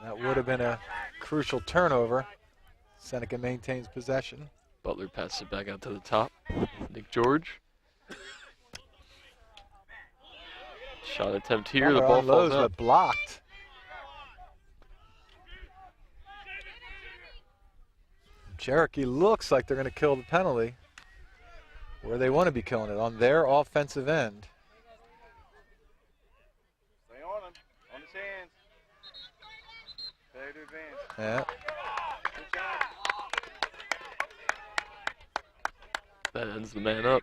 that would have been a crucial turnover. Seneca maintains possession. Butler passes it back out to the top. Nick George. Shot attempt here. The Butler ball unloads, falls out. but blocked. Cherokee looks like they're going to kill the penalty where they want to be killing it, on their offensive end. Stay on him, on his hands. Fair to advance. Yeah. Good job. That ends the man up.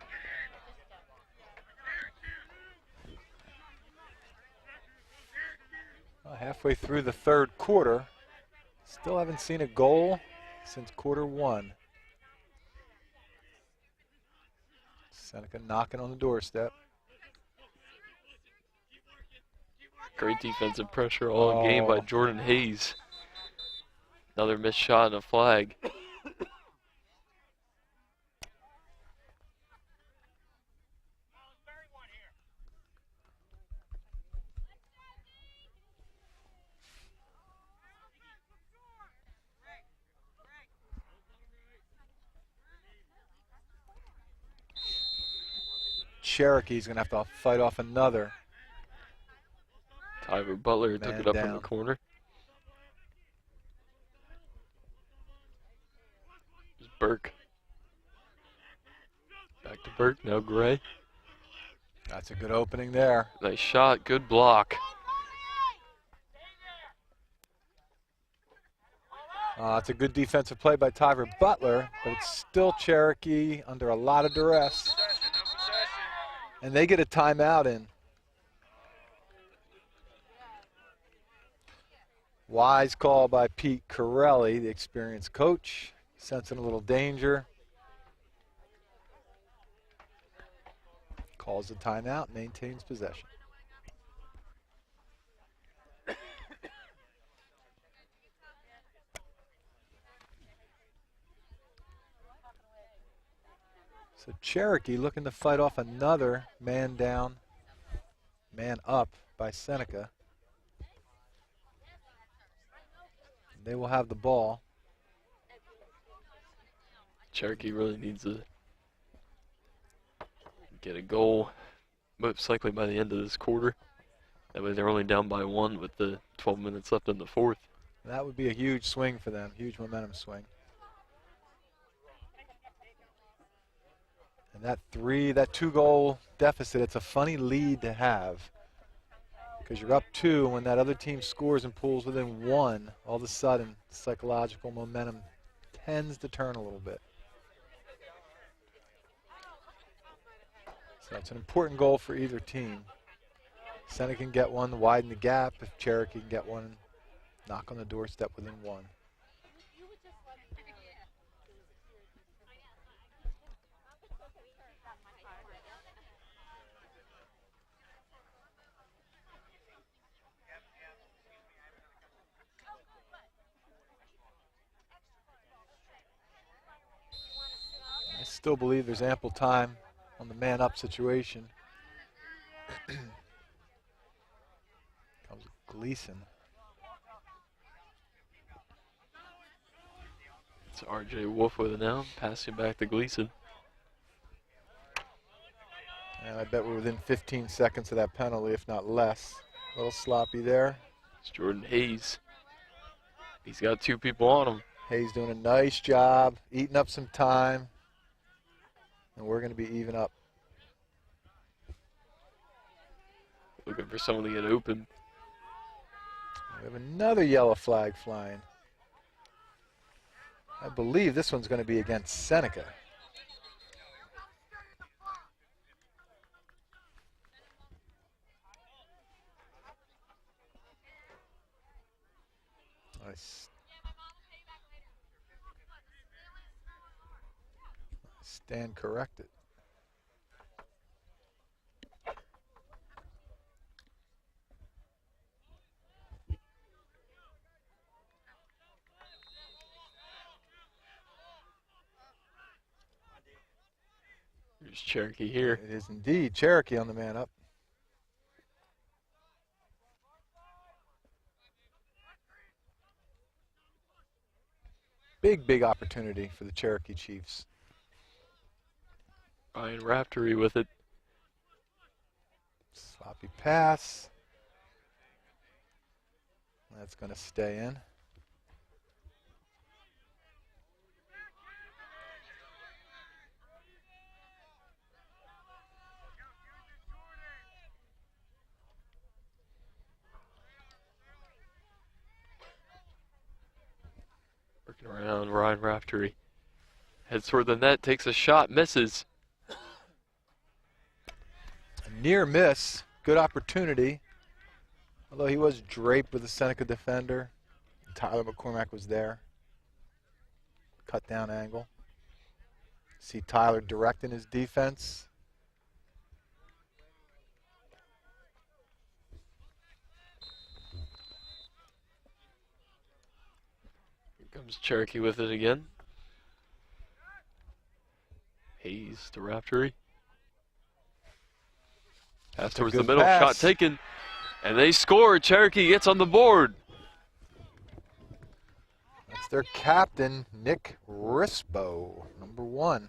Well, halfway through the third quarter, still haven't seen a goal since quarter one. Seneca knocking on the doorstep. Great defensive pressure all game by Jordan Hayes. Another missed shot and a flag. Cherokee's going to have to fight off another. Tyler Butler took it up in the down. corner. There's Burke. Back to Burke, now Gray. That's a good opening there. Nice shot, good block. It's a good defensive play by Tyler Butler, but it's still Cherokee under a lot of duress. And they get a timeout in. Wise call by Pete Corelli, the experienced coach, sensing a little danger. Calls a timeout, maintains possession. So Cherokee looking to fight off another man down, man up by Seneca. They will have the ball. Cherokee really needs to get a goal, most likely by the end of this quarter. That way they're only down by one with the 12 minutes left in the fourth. That would be a huge swing for them, huge momentum swing. And that two-goal deficit, it's a funny lead to have. Because you're up two, when that other team scores and pulls within one, all of a sudden, psychological momentum tends to turn a little bit. So it's an important goal for either team. Seneca can get one to widen the gap. If Cherokee can get one, knock on the doorstep within one. I still believe there's ample time on the man-up situation. Comes Gleason. It's RJ Wolf with it now, passing back to Gleason. And I bet we're within 15 seconds of that penalty, if not less. A little sloppy there. It's Jordan Hayes. He's got two people on him. Hayes doing a nice job, eating up some time. And we're going to be even up. Looking for someone to get open. We have another yellow flag flying. I believe this one's going to be against Seneca. Stand corrected. There's Cherokee here. It is indeed Cherokee on the man up. Big opportunity for the Cherokee Chiefs. Ryan Raftery with it. Sloppy pass. That's going to stay in. Looking around, Ryan Raftery heads toward the net, takes a shot, misses. A near miss. Good opportunity. Although he was draped with a Seneca defender. Tyler McCormack was there. Cut down angle. See Tyler directing his defense. Here comes Cherokee with it again. Hayes to Raftery. Pass towards the middle, shot taken, and they score. Cherokee gets on the board. That's their captain, Nick Rispo, number 1.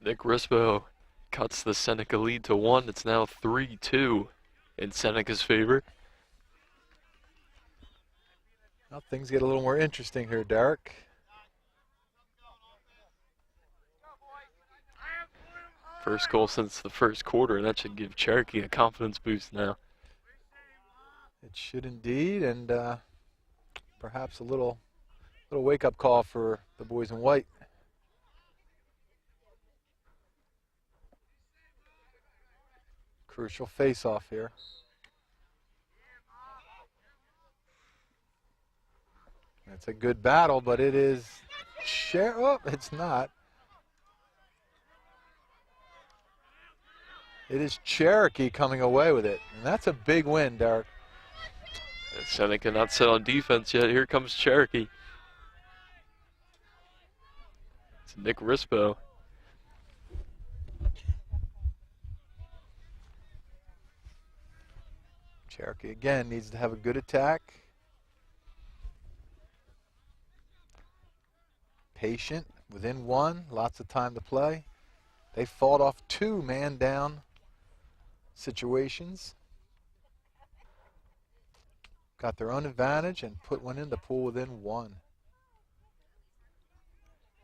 Nick Rispo cuts the Seneca lead to 1. It's now 3-2 in Seneca's favor. Now things get a little more interesting here, Derek. First goal since the first quarter, and that should give Cherokee a confidence boost now. It should indeed, and perhaps a little wake-up call for the boys in white. Crucial face-off here. It's a good battle, but it is oh, it's not. It is Cherokee coming away with it, and that's a big win, Derek. And Seneca not set on defense yet. Here comes Cherokee. It's Nick Rispo. Cherokee again needs to have a good attack. Patient, within 1, lots of time to play. They fought off 2 man-down situations. Got their own advantage and put one in the pool within 1.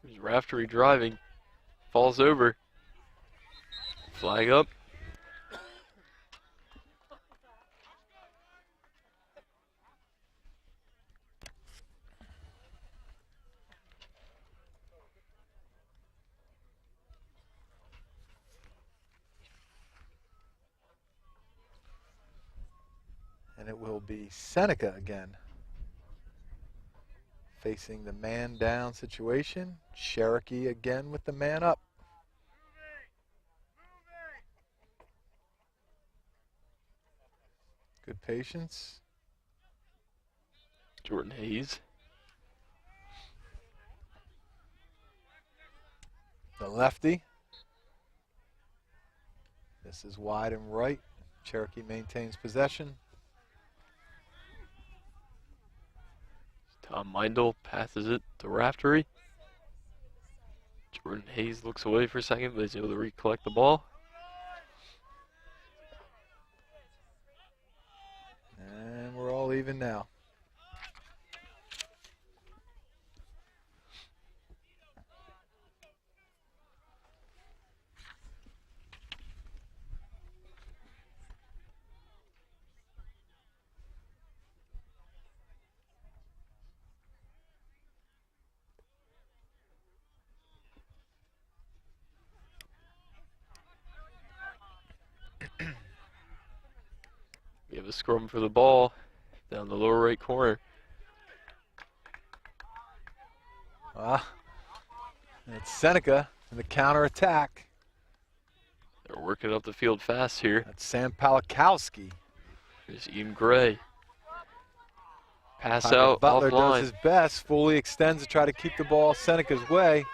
There's Raftery driving. Falls over. Flag up. And it will be Seneca again, facing the man down situation. Cherokee again with the man up. Good patience. Jordan Hayes. The lefty. This is wide and right. Cherokee maintains possession. Tom Meindl passes it to Raftery. Jordan Hayes looks away for a second, but is able to recollect the ball. And we're all even now. We have a scrum for the ball down the lower right corner. It's Seneca in the counter attack. They're working up the field fast here. That's Sam Palikowski. There's Ian Gray. Pass Tyler out Butler offline. does his best, fully extends to try to keep the ball Seneca's way.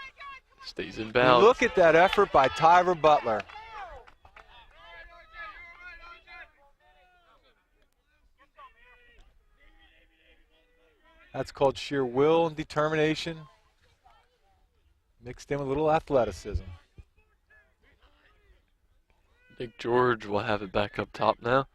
Stays in bounds. Look at that effort by Tyler Butler. That's called sheer will and determination, mixed in with a little athleticism. Nick George will have it back up top now.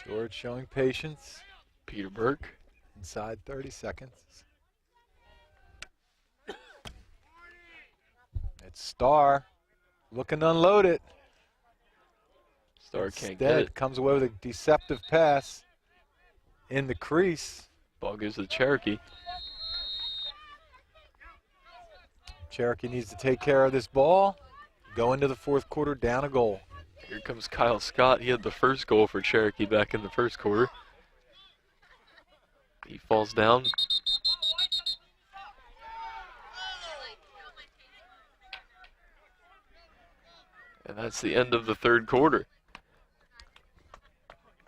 George showing patience. Peter Burke. Inside 30 seconds. It's Starr looking to unload it. Starr can't get Instead, it. comes away with a deceptive pass in the crease. Ball goes to the Cherokee. Cherokee needs to take care of this ball. Go into the fourth quarter down a goal. Here comes Kyle Scott. He had the first goal for Cherokee back in the first quarter. He falls down. And that's the end of the third quarter.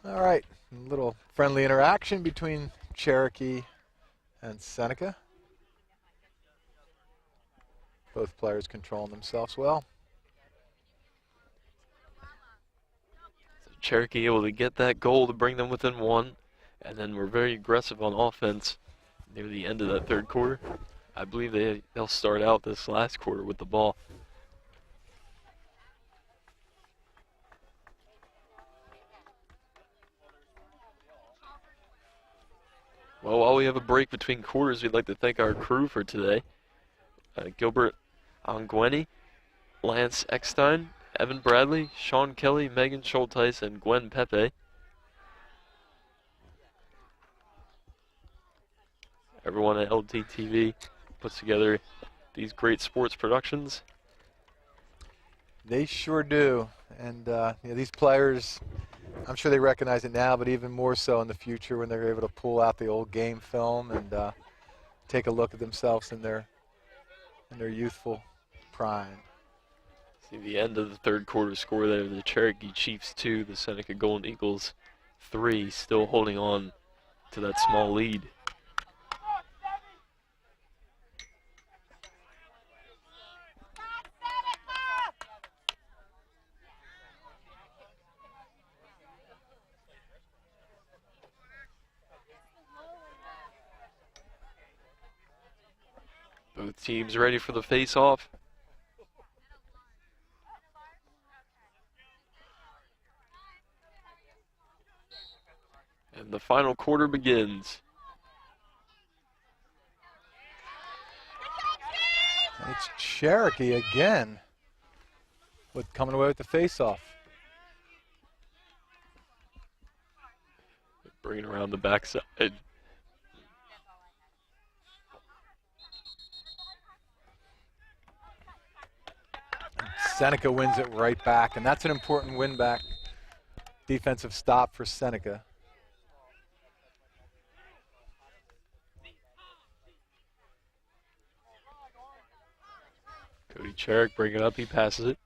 All right, a little friendly interaction between Cherokee and Seneca. Both players controlling themselves well. So Cherokee able to get that goal to bring them within one, and then we're very aggressive on offense near the end of that third quarter. I believe they'll start out this last quarter with the ball. Well, while we have a break between quarters, we'd like to thank our crew for today. Gilbert Angweni, Lance Eckstein, Evan Bradley, Sean Kelly, Megan Schulteis, and Gwen Pepe. Everyone at LDTV puts together these great sports productions. They sure do. And these players, I'm sure they recognize it now, but even more so in the future when they're able to pull out the old game film and take a look at themselves in their youthful prime. See the end of the third quarter score there. The Cherokee Chiefs 2, the Seneca Golden Eagles 3, still holding on to that small lead. Both teams ready for the face-off. And the final quarter begins. And it's Cherokee again with coming away with the face-off. Bringing around the backside. Seneca wins it right back, and that's an important win back. Defensive stop for Seneca. Cody Cherokee bring it up, he passes it.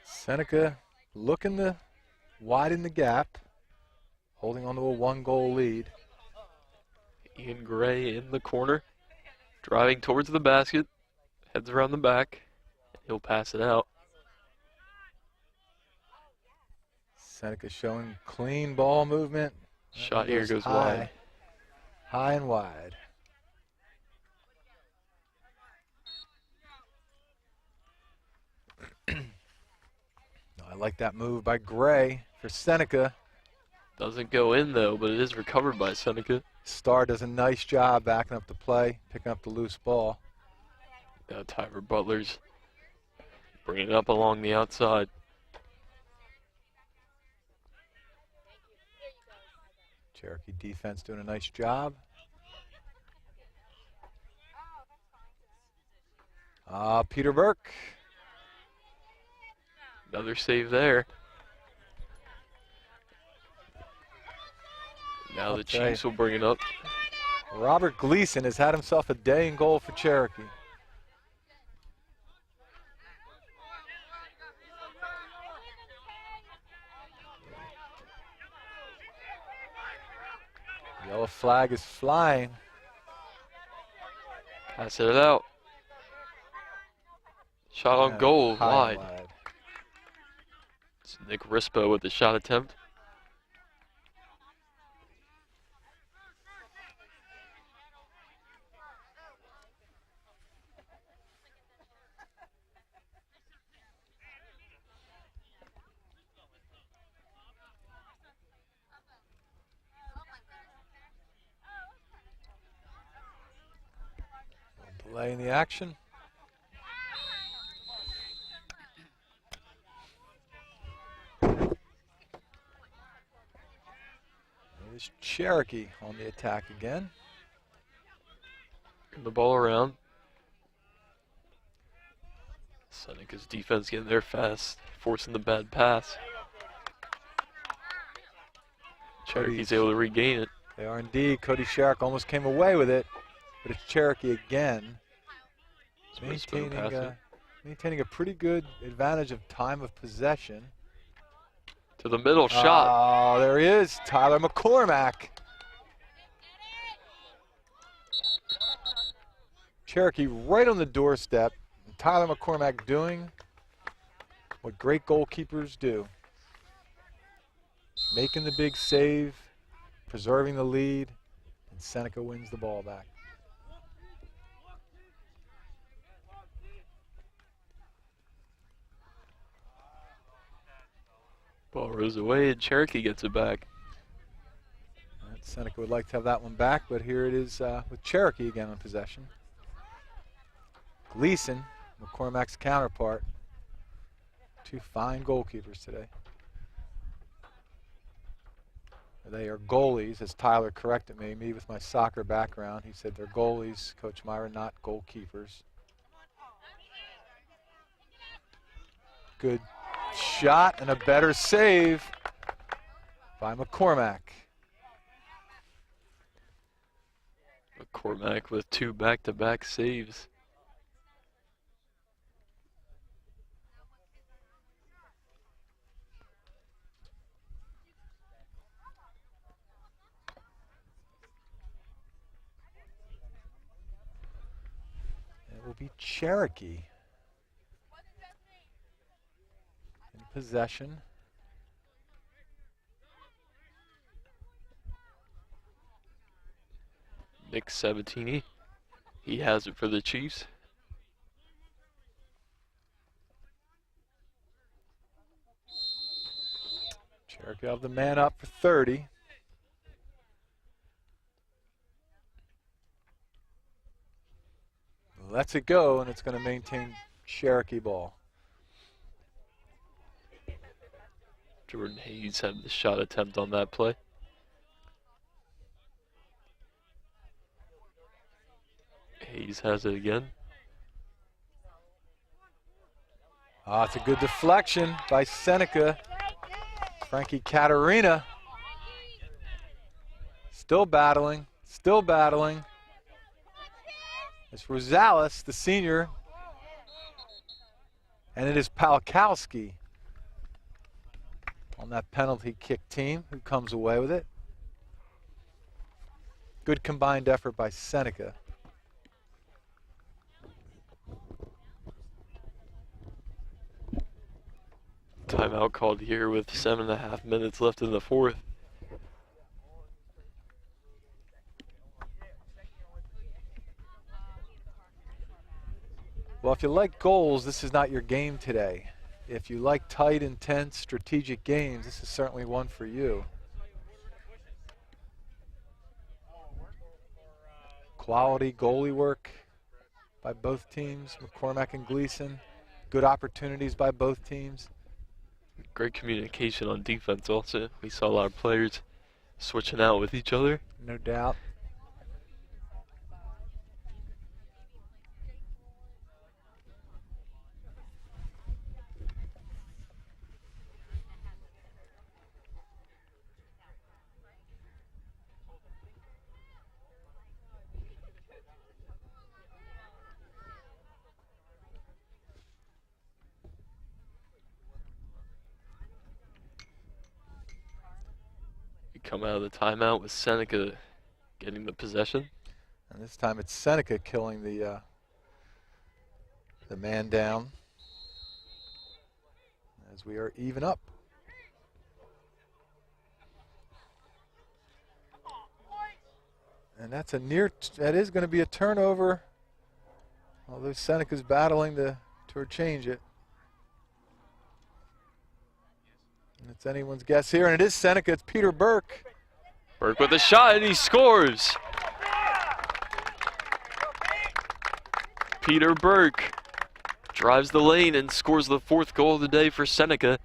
Seneca looking to widen the gap, holding on to a one-goal lead. Ian Gray in the corner, driving towards the basket, heads around the back, he'll pass it out. Seneca showing clean ball movement. Shot here goes high, wide. high and wide. I like that move by Gray for Seneca. Doesn't go in though, but it is recovered by Seneca. Starr does a nice job backing up the play, picking up the loose ball. Now Tyler Butler's bringing it up along the outside. Cherokee defense doing a nice job. Peter Burke. Another save there. Now the Chiefs will bring it up. Robert Gleason has had himself a day in goal for Cherokee. Yellow flag is flying. Pass it out. Shot on goal, High and wide. It's Nick Rispo with the shot attempt. Delaying the action. There's Cherokee on the attack again. The ball around. Seneca's defense getting there fast, forcing the bad pass. Cherokee's able to regain it. They are indeed. Cody Sherrick almost came away with it, but it's Cherokee again. Maintaining a pretty good advantage of time of possession. To the middle shot. Oh, there he is, Tyler McCormack. Cherokee right on the doorstep. And Tyler McCormack doing what great goalkeepers do. Making the big save, preserving the lead, and Seneca wins the ball back. Ball rolls away and Cherokee gets it back. Seneca would like to have that one back, but here it is with Cherokee again on possession. Gleason, McCormack's counterpart. Two fine goalkeepers today. They are goalies, as Tyler corrected me with my soccer background. He said they're goalies, Coach Myra, not goalkeepers. Good shot and a better save by McCormack. McCormack with two back-to-back saves. It will be Cherokee in possession. Nick Sabatini, he has it for the Chiefs. Cherokee have the man up for 30. Lets it go, and it's going to maintain Cherokee ball. Jordan Hayes had the shot attempt on that play. Hayes has it again. It's a good deflection by Seneca. Frankie Caterina still battling, still battling. It's Rosales, the senior, and it is Palkowski on that penalty kick team who comes away with it. Good combined effort by Seneca. Timeout called here with 7.5 minutes left in the fourth. Well, if you like goals, this is not your game today. If you like tight, intense, strategic games, this is certainly one for you. Quality goalie work by both teams, McCormack and Gleason. Good opportunities by both teams. Great communication on defense also. We saw a lot of players switching out with each other. No doubt. Come out of the timeout with Seneca getting the possession. And this time it's Seneca killing the man down as we are even up. And that's that is going to be a turnover, although Seneca's battling to change it. And it's anyone's guess here, and it is Seneca. It's Peter Burke. Burke with a shot, and he scores. Peter Burke drives the lane and scores the 4th goal of the day for Seneca.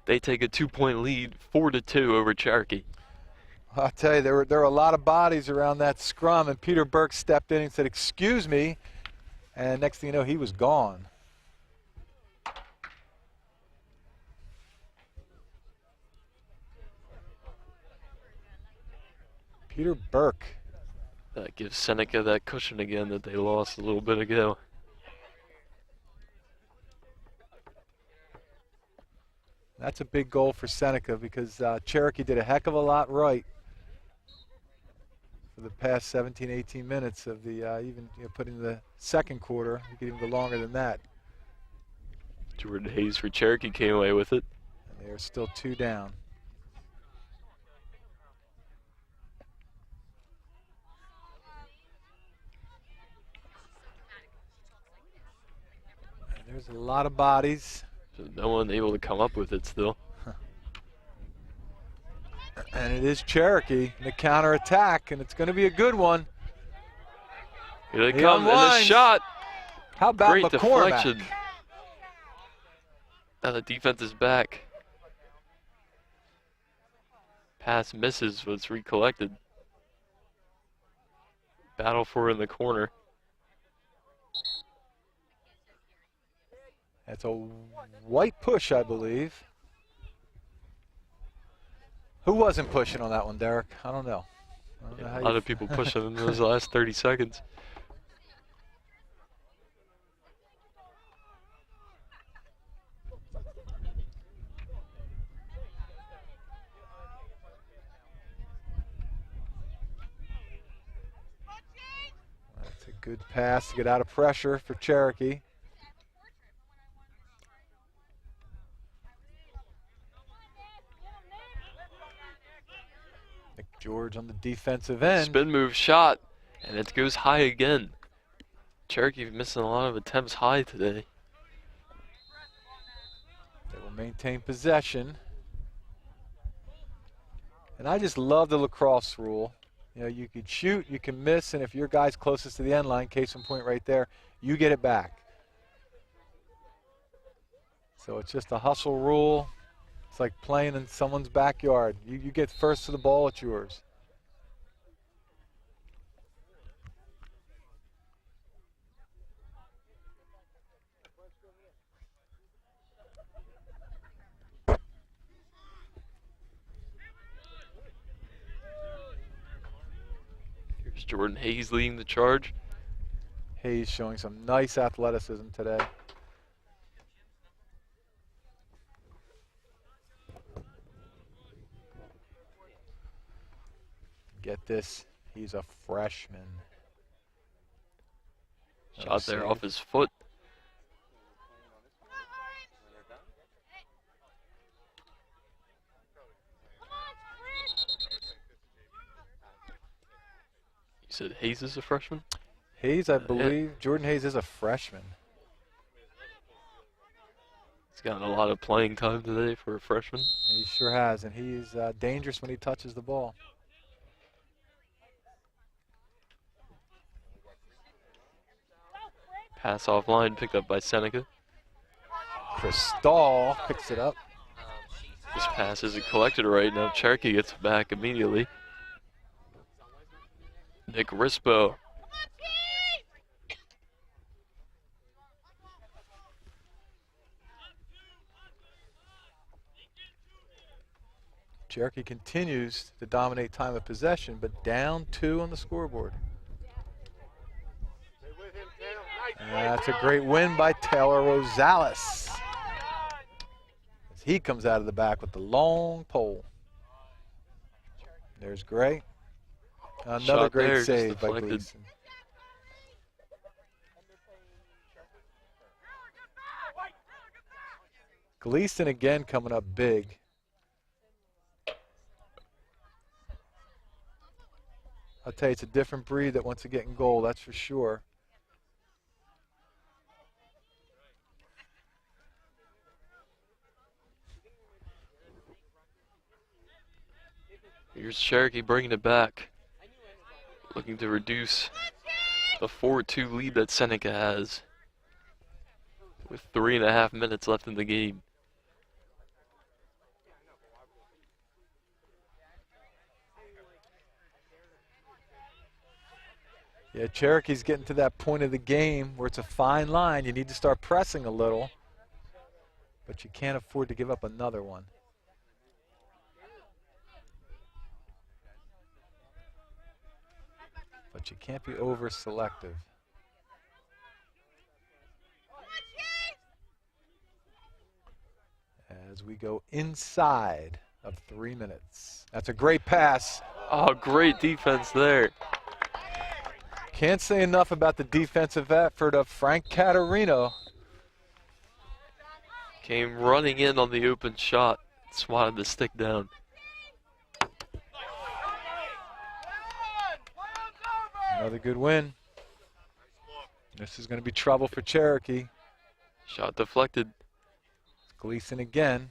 They take a 2-point lead, 4-2 over Cherokee. I'll tell you, there were a lot of bodies around that scrum, and Peter Burke stepped in and said, "Excuse me," and next thing you know, he was gone. Peter Burke. That gives Seneca that cushion again that they lost a little bit ago. That's a big goal for Seneca because Cherokee did a heck of a lot right for the past 17, 18 minutes of the even putting the second quarter. You could even go longer than that. Jordan Hayes for Cherokee came away with it. And they are still 2 down. And there's a lot of bodies. So no one able to come up with it still. And it is Cherokee in the counterattack, and it's going to be a good one. Here they come, and the shot. How about Great McCormack? deflection. Now the defense is back. Pass misses, but it's recollected. Battle for it in the corner. That's a white push, I believe. Who wasn't pushing on that one, Derek? I don't know. A lot of people pushing in those last 30 seconds. That's a good pass to get out of pressure for Cherokee. George on the defensive end. Spin move shot, and it goes high again. Cherokee missing a lot of attempts high today. They will maintain possession. And I just love the lacrosse rule. You know, you could shoot, you can miss, and if your guy's closest to the end line, case in point right there, you get it back. So it's just a hustle rule. It's like playing in someone's backyard. You get first to the ball, it's yours. Here's Jordan Hayes leading the charge. Hayes showing some nice athleticism today. Get this, he's a freshman. Shot there off his foot. You said Hayes is a freshman? Hayes, I believe, Jordan Hayes is a freshman. He's gotten a lot of playing time today for a freshman. He sure has, and he's dangerous when he touches the ball. Pass offline, picked up by Seneca. Cristal picks it up. This pass isn't collected right now. Cherokee gets it back immediately. Nick Rispo. Cherokee continues to dominate time of possession, but down 2 on the scoreboard. And that's a great win by Taylor Rosales. As he comes out of the back with the long pole. There's Gray. Another Shot great there, save by deflected. Gleason. Gleason again coming up big. I'll tell you, it's a different breed that wants to get in goal, that's for sure. Here's Cherokee bringing it back. Looking to reduce a 4-2 lead that Seneca has with 3.5 minutes left in the game. Yeah, Cherokee's getting to that point of the game where it's a fine line. You need to start pressing a little, but you can't afford to give up another one. But you can't be over selective. As we go inside of 3 minutes. That's a great pass. Oh, great defense there. Can't say enough about the defensive effort of Frank Caterino. Came running in on the open shot, swatted the stick down. Another good win. This is going to be trouble for Cherokee. Shot deflected. Gleason again.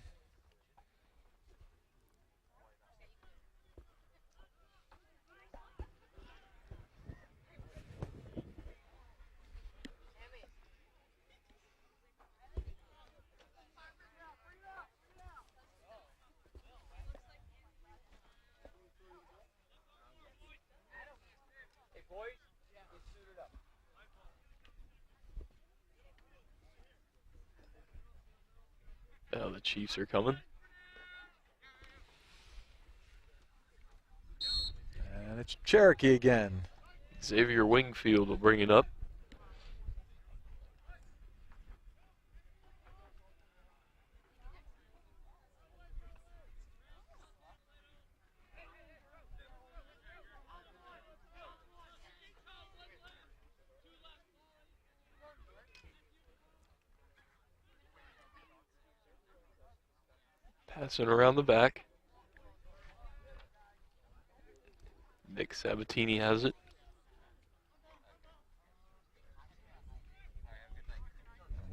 Oh, the Chiefs are coming. And it's Cherokee again. Xavier Wingfield will bring it up. Passing around the back. Nick Sabatini has it.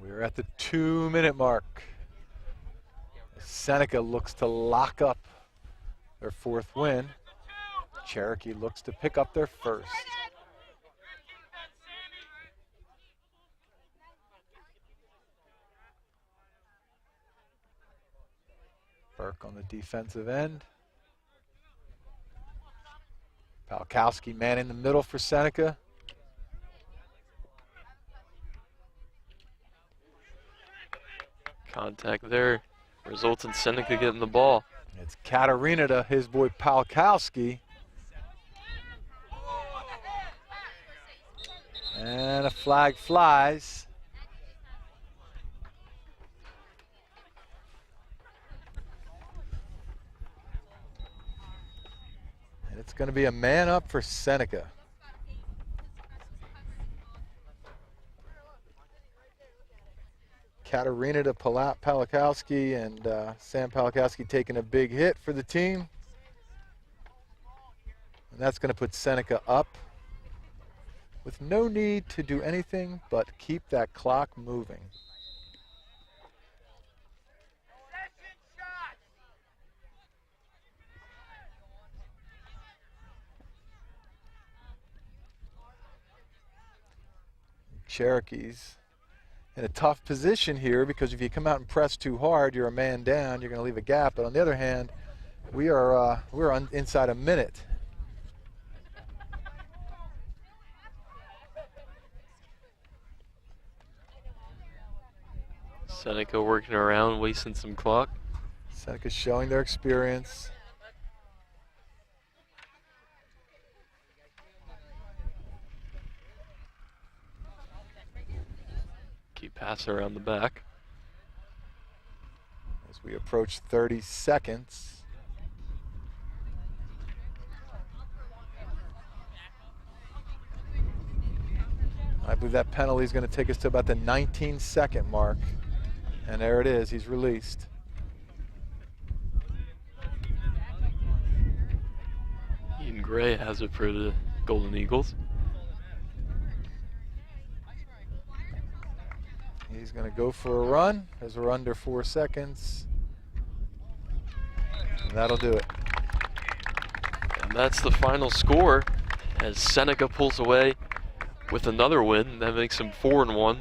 We're at the 2-minute mark. Seneca looks to lock up their 4th win. Cherokee looks to pick up their 1st. Burke on the defensive end. Palkowski man in the middle for Seneca. Contact there results in Seneca getting the ball. It's Katarina to his boy Palkowski. And a flag flies. And it's going to be a man up for Seneca. Katarina to Palkowski, and Sam Palkowski taking a big hit for the team. And that's going to put Seneca up with no need to do anything but keep that clock moving. Cherokees in a tough position here, because if you come out and press too hard, you're a man down, you're going to leave a gap. But on the other hand, we're inside a minute. Seneca working around, wasting some clock. Seneca's showing their experience. Keep passing around the back. As we approach 30 seconds. I believe that penalty is going to take us to about the 19-second mark. And there it is, he's released. Ian Gray has it for the Golden Eagles. He's going to go for a run as we're under 4 seconds. And that'll do it. And that's the final score as Seneca pulls away with another win. That makes them 4-1,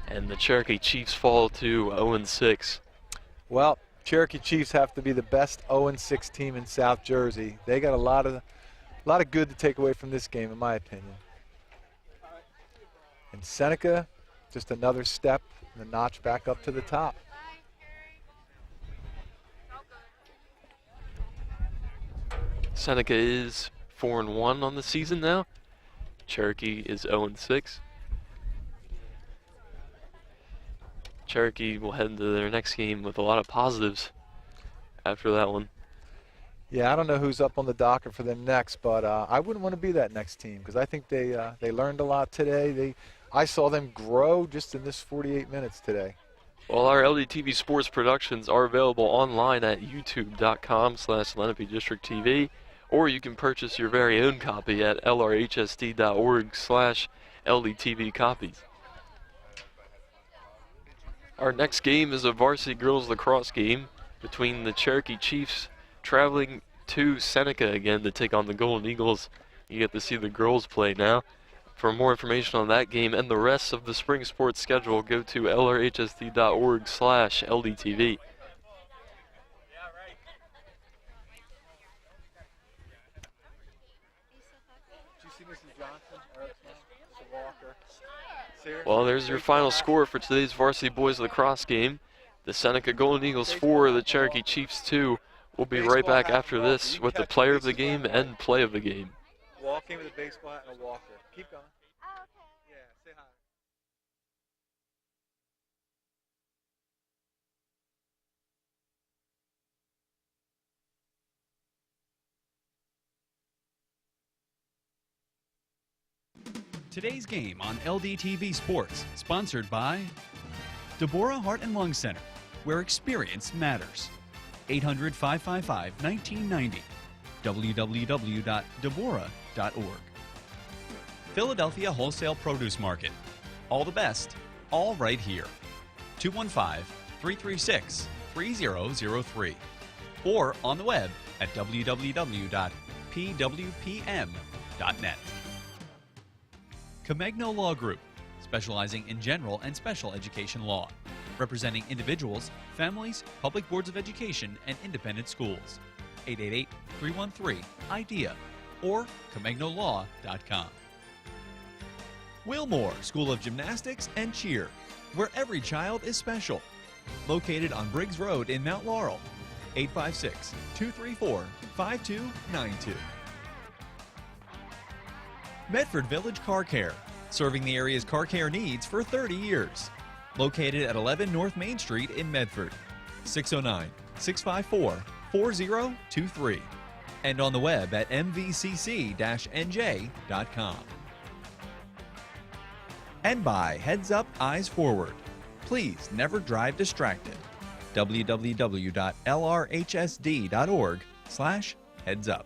and the Cherokee Chiefs fall to 0-6. Well, Cherokee Chiefs have to be the best 0-6 team in South Jersey. They got a lot of good to take away from this game, in my opinion. And Seneca, just another step, the notch back up to the top. Seneca is 4-1 on the season now. Cherokee is 0-6. Cherokee will head into their next game with a lot of positives after that one. Yeah, I don't know who's up on the docket for them next, but I wouldn't want to be that next team because I think they learned a lot today. I saw them grow just in this 48 minutes today. Well, our LDTV sports productions are available online at youtube.com/Lenape District TV, or you can purchase your very own copy at lrhsd.org/LDTV copies. Our next game is a varsity girls lacrosse game between the Cherokee Chiefs traveling to Seneca again to take on the Golden Eagles. You get to see the girls play now. For more information on that game and the rest of the spring sports schedule, go to lrhsd.org/LDTV. Well, there's your final score for today's varsity boys lacrosse game. The Seneca Golden Eagles 4, the Cherokee Chiefs 2. We'll be right back after this with the player of the game and play of the game. Walk in with a baseball hat and a walker. Keep going. Oh, okay. Yeah, say hi. Today's game on LDTV Sports, sponsored by Deborah Heart and Lung Center, where experience matters. 800-555-1990. www.deborah.org. Philadelphia Wholesale Produce Market. All the best, all right here. 215-336-3003. Or on the web at www.pwpm.net. Comegno Law Group, specializing in general and special education law, representing individuals, families, public boards of education, and independent schools. 888-313-IDEA or ComegnoLaw.com. Wilmore School of Gymnastics and Cheer, where every child is special. Located on Briggs Road in Mount Laurel. 856-234-5292. Medford Village Car Care, serving the area's car care needs for 30 years. Located at 11 North Main Street in Medford. 609-654-4023. And on the web at mvcc-nj.com. And by Heads Up, Eyes Forward. Please never drive distracted. www.lrhsd.org/headsup.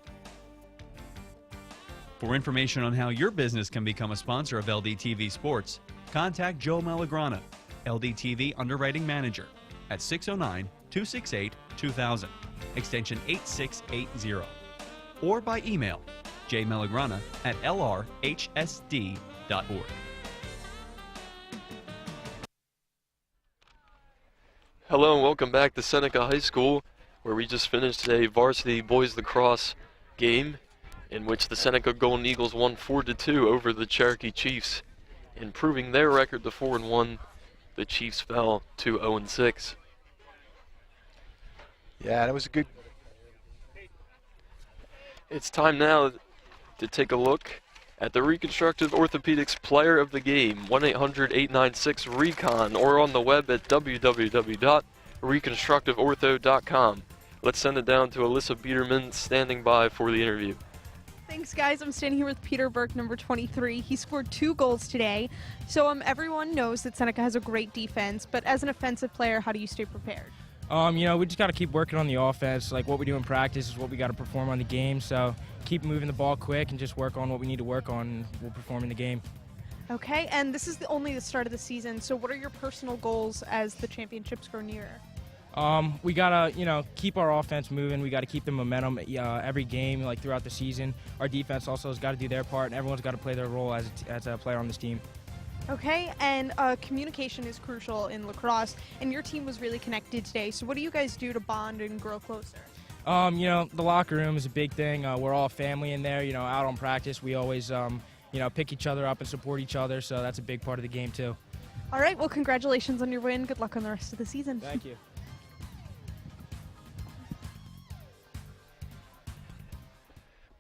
For information on how your business can become a sponsor of LDTV Sports, contact Joe Malagrana, LDTV Underwriting Manager, at 609-268-2000, extension 8680, or by email jmalagrana@lrhsd.org. Hello and welcome back to Seneca High School, where we just finished a varsity boys lacrosse game in which the Seneca Golden Eagles won 4-2 over the Cherokee Chiefs. Improving their record to 4-1, the Chiefs fell to 0-6. Yeah, and it was a good... It's time now to take a look at the Reconstructive Orthopedics Player of the Game, 1-800-896-RECON, or on the web at www.reconstructiveortho.com. Let's send it down to Alyssa Biederman, standing by for the interview. Thanks, guys. I'm standing here with Peter Burke, number 23. He scored 2 goals today. So everyone knows that Seneca has a great defense, but as an offensive player, how do you stay prepared? We just got to keep working on the offense. Like what we do in practice is what we got to perform on the game. So keep moving the ball quick and just work on what we need to work on, and we'll perform in the game. Okay, and this is only the start of the season. So what are your personal goals as the championships grow nearer? We gotta, keep our offense moving. We gotta keep the momentum every game, like throughout the season. Our defense also has got to do their part, and everyone's got to play their role as a player on this team. Okay, and communication is crucial in lacrosse, and your team was really connected today. So what do you guys do to bond and grow closer? The locker room is a big thing. We're all family in there. Out on practice, we always, pick each other up and support each other. So that's a big part of the game too. All right, well, congratulations on your win. Good luck on the rest of the season. Thank you.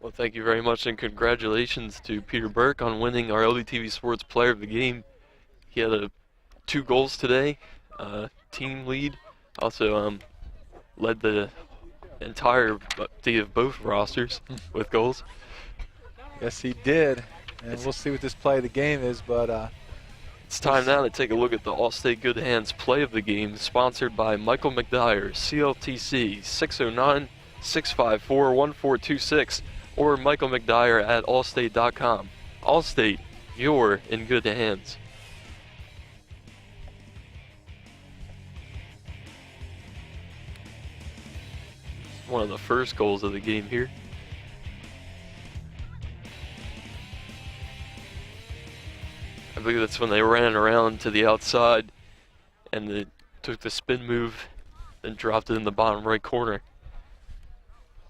Well, thank you very much, and congratulations to Peter Burke on winning our LDTV Sports Player of the Game. He had 2 goals today, team lead. Also led the entirety of both rosters with goals. Yes, he did. And we'll see what this play of the game is, but it's time now to take a look at the Allstate Good Hands Play of the Game, sponsored by Michael McDyer, CLTC 609-654-1426, or Michael McDyer at allstate.com. Allstate, you're in good hands. One of the first goals of the game here. I believe that's when they ran around to the outside and they took the spin move and dropped it in the bottom right corner.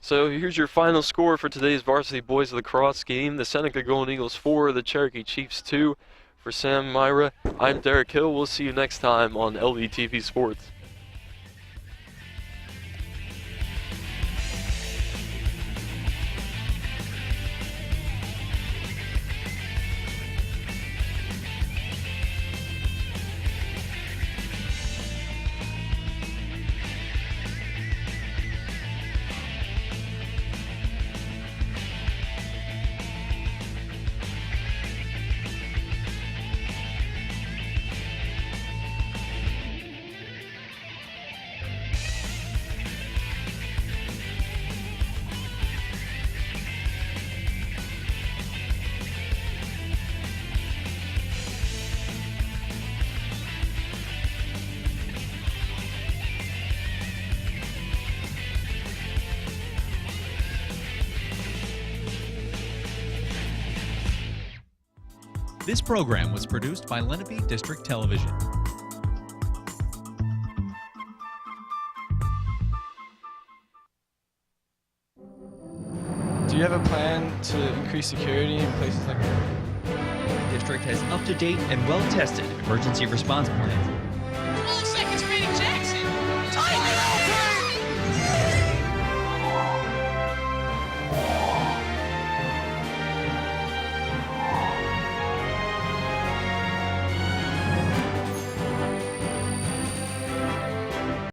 So here's your final score for today's Varsity Boys Lacrosse game. The Seneca Golden Eagles 4, the Cherokee Chiefs 2. For Sam, Myra, I'm Derek Hill. We'll see you next time on LDTV Sports. This program was produced by Lenape District Television. Do you have a plan to increase security in places like that? The district has up-to-date and well-tested emergency response plans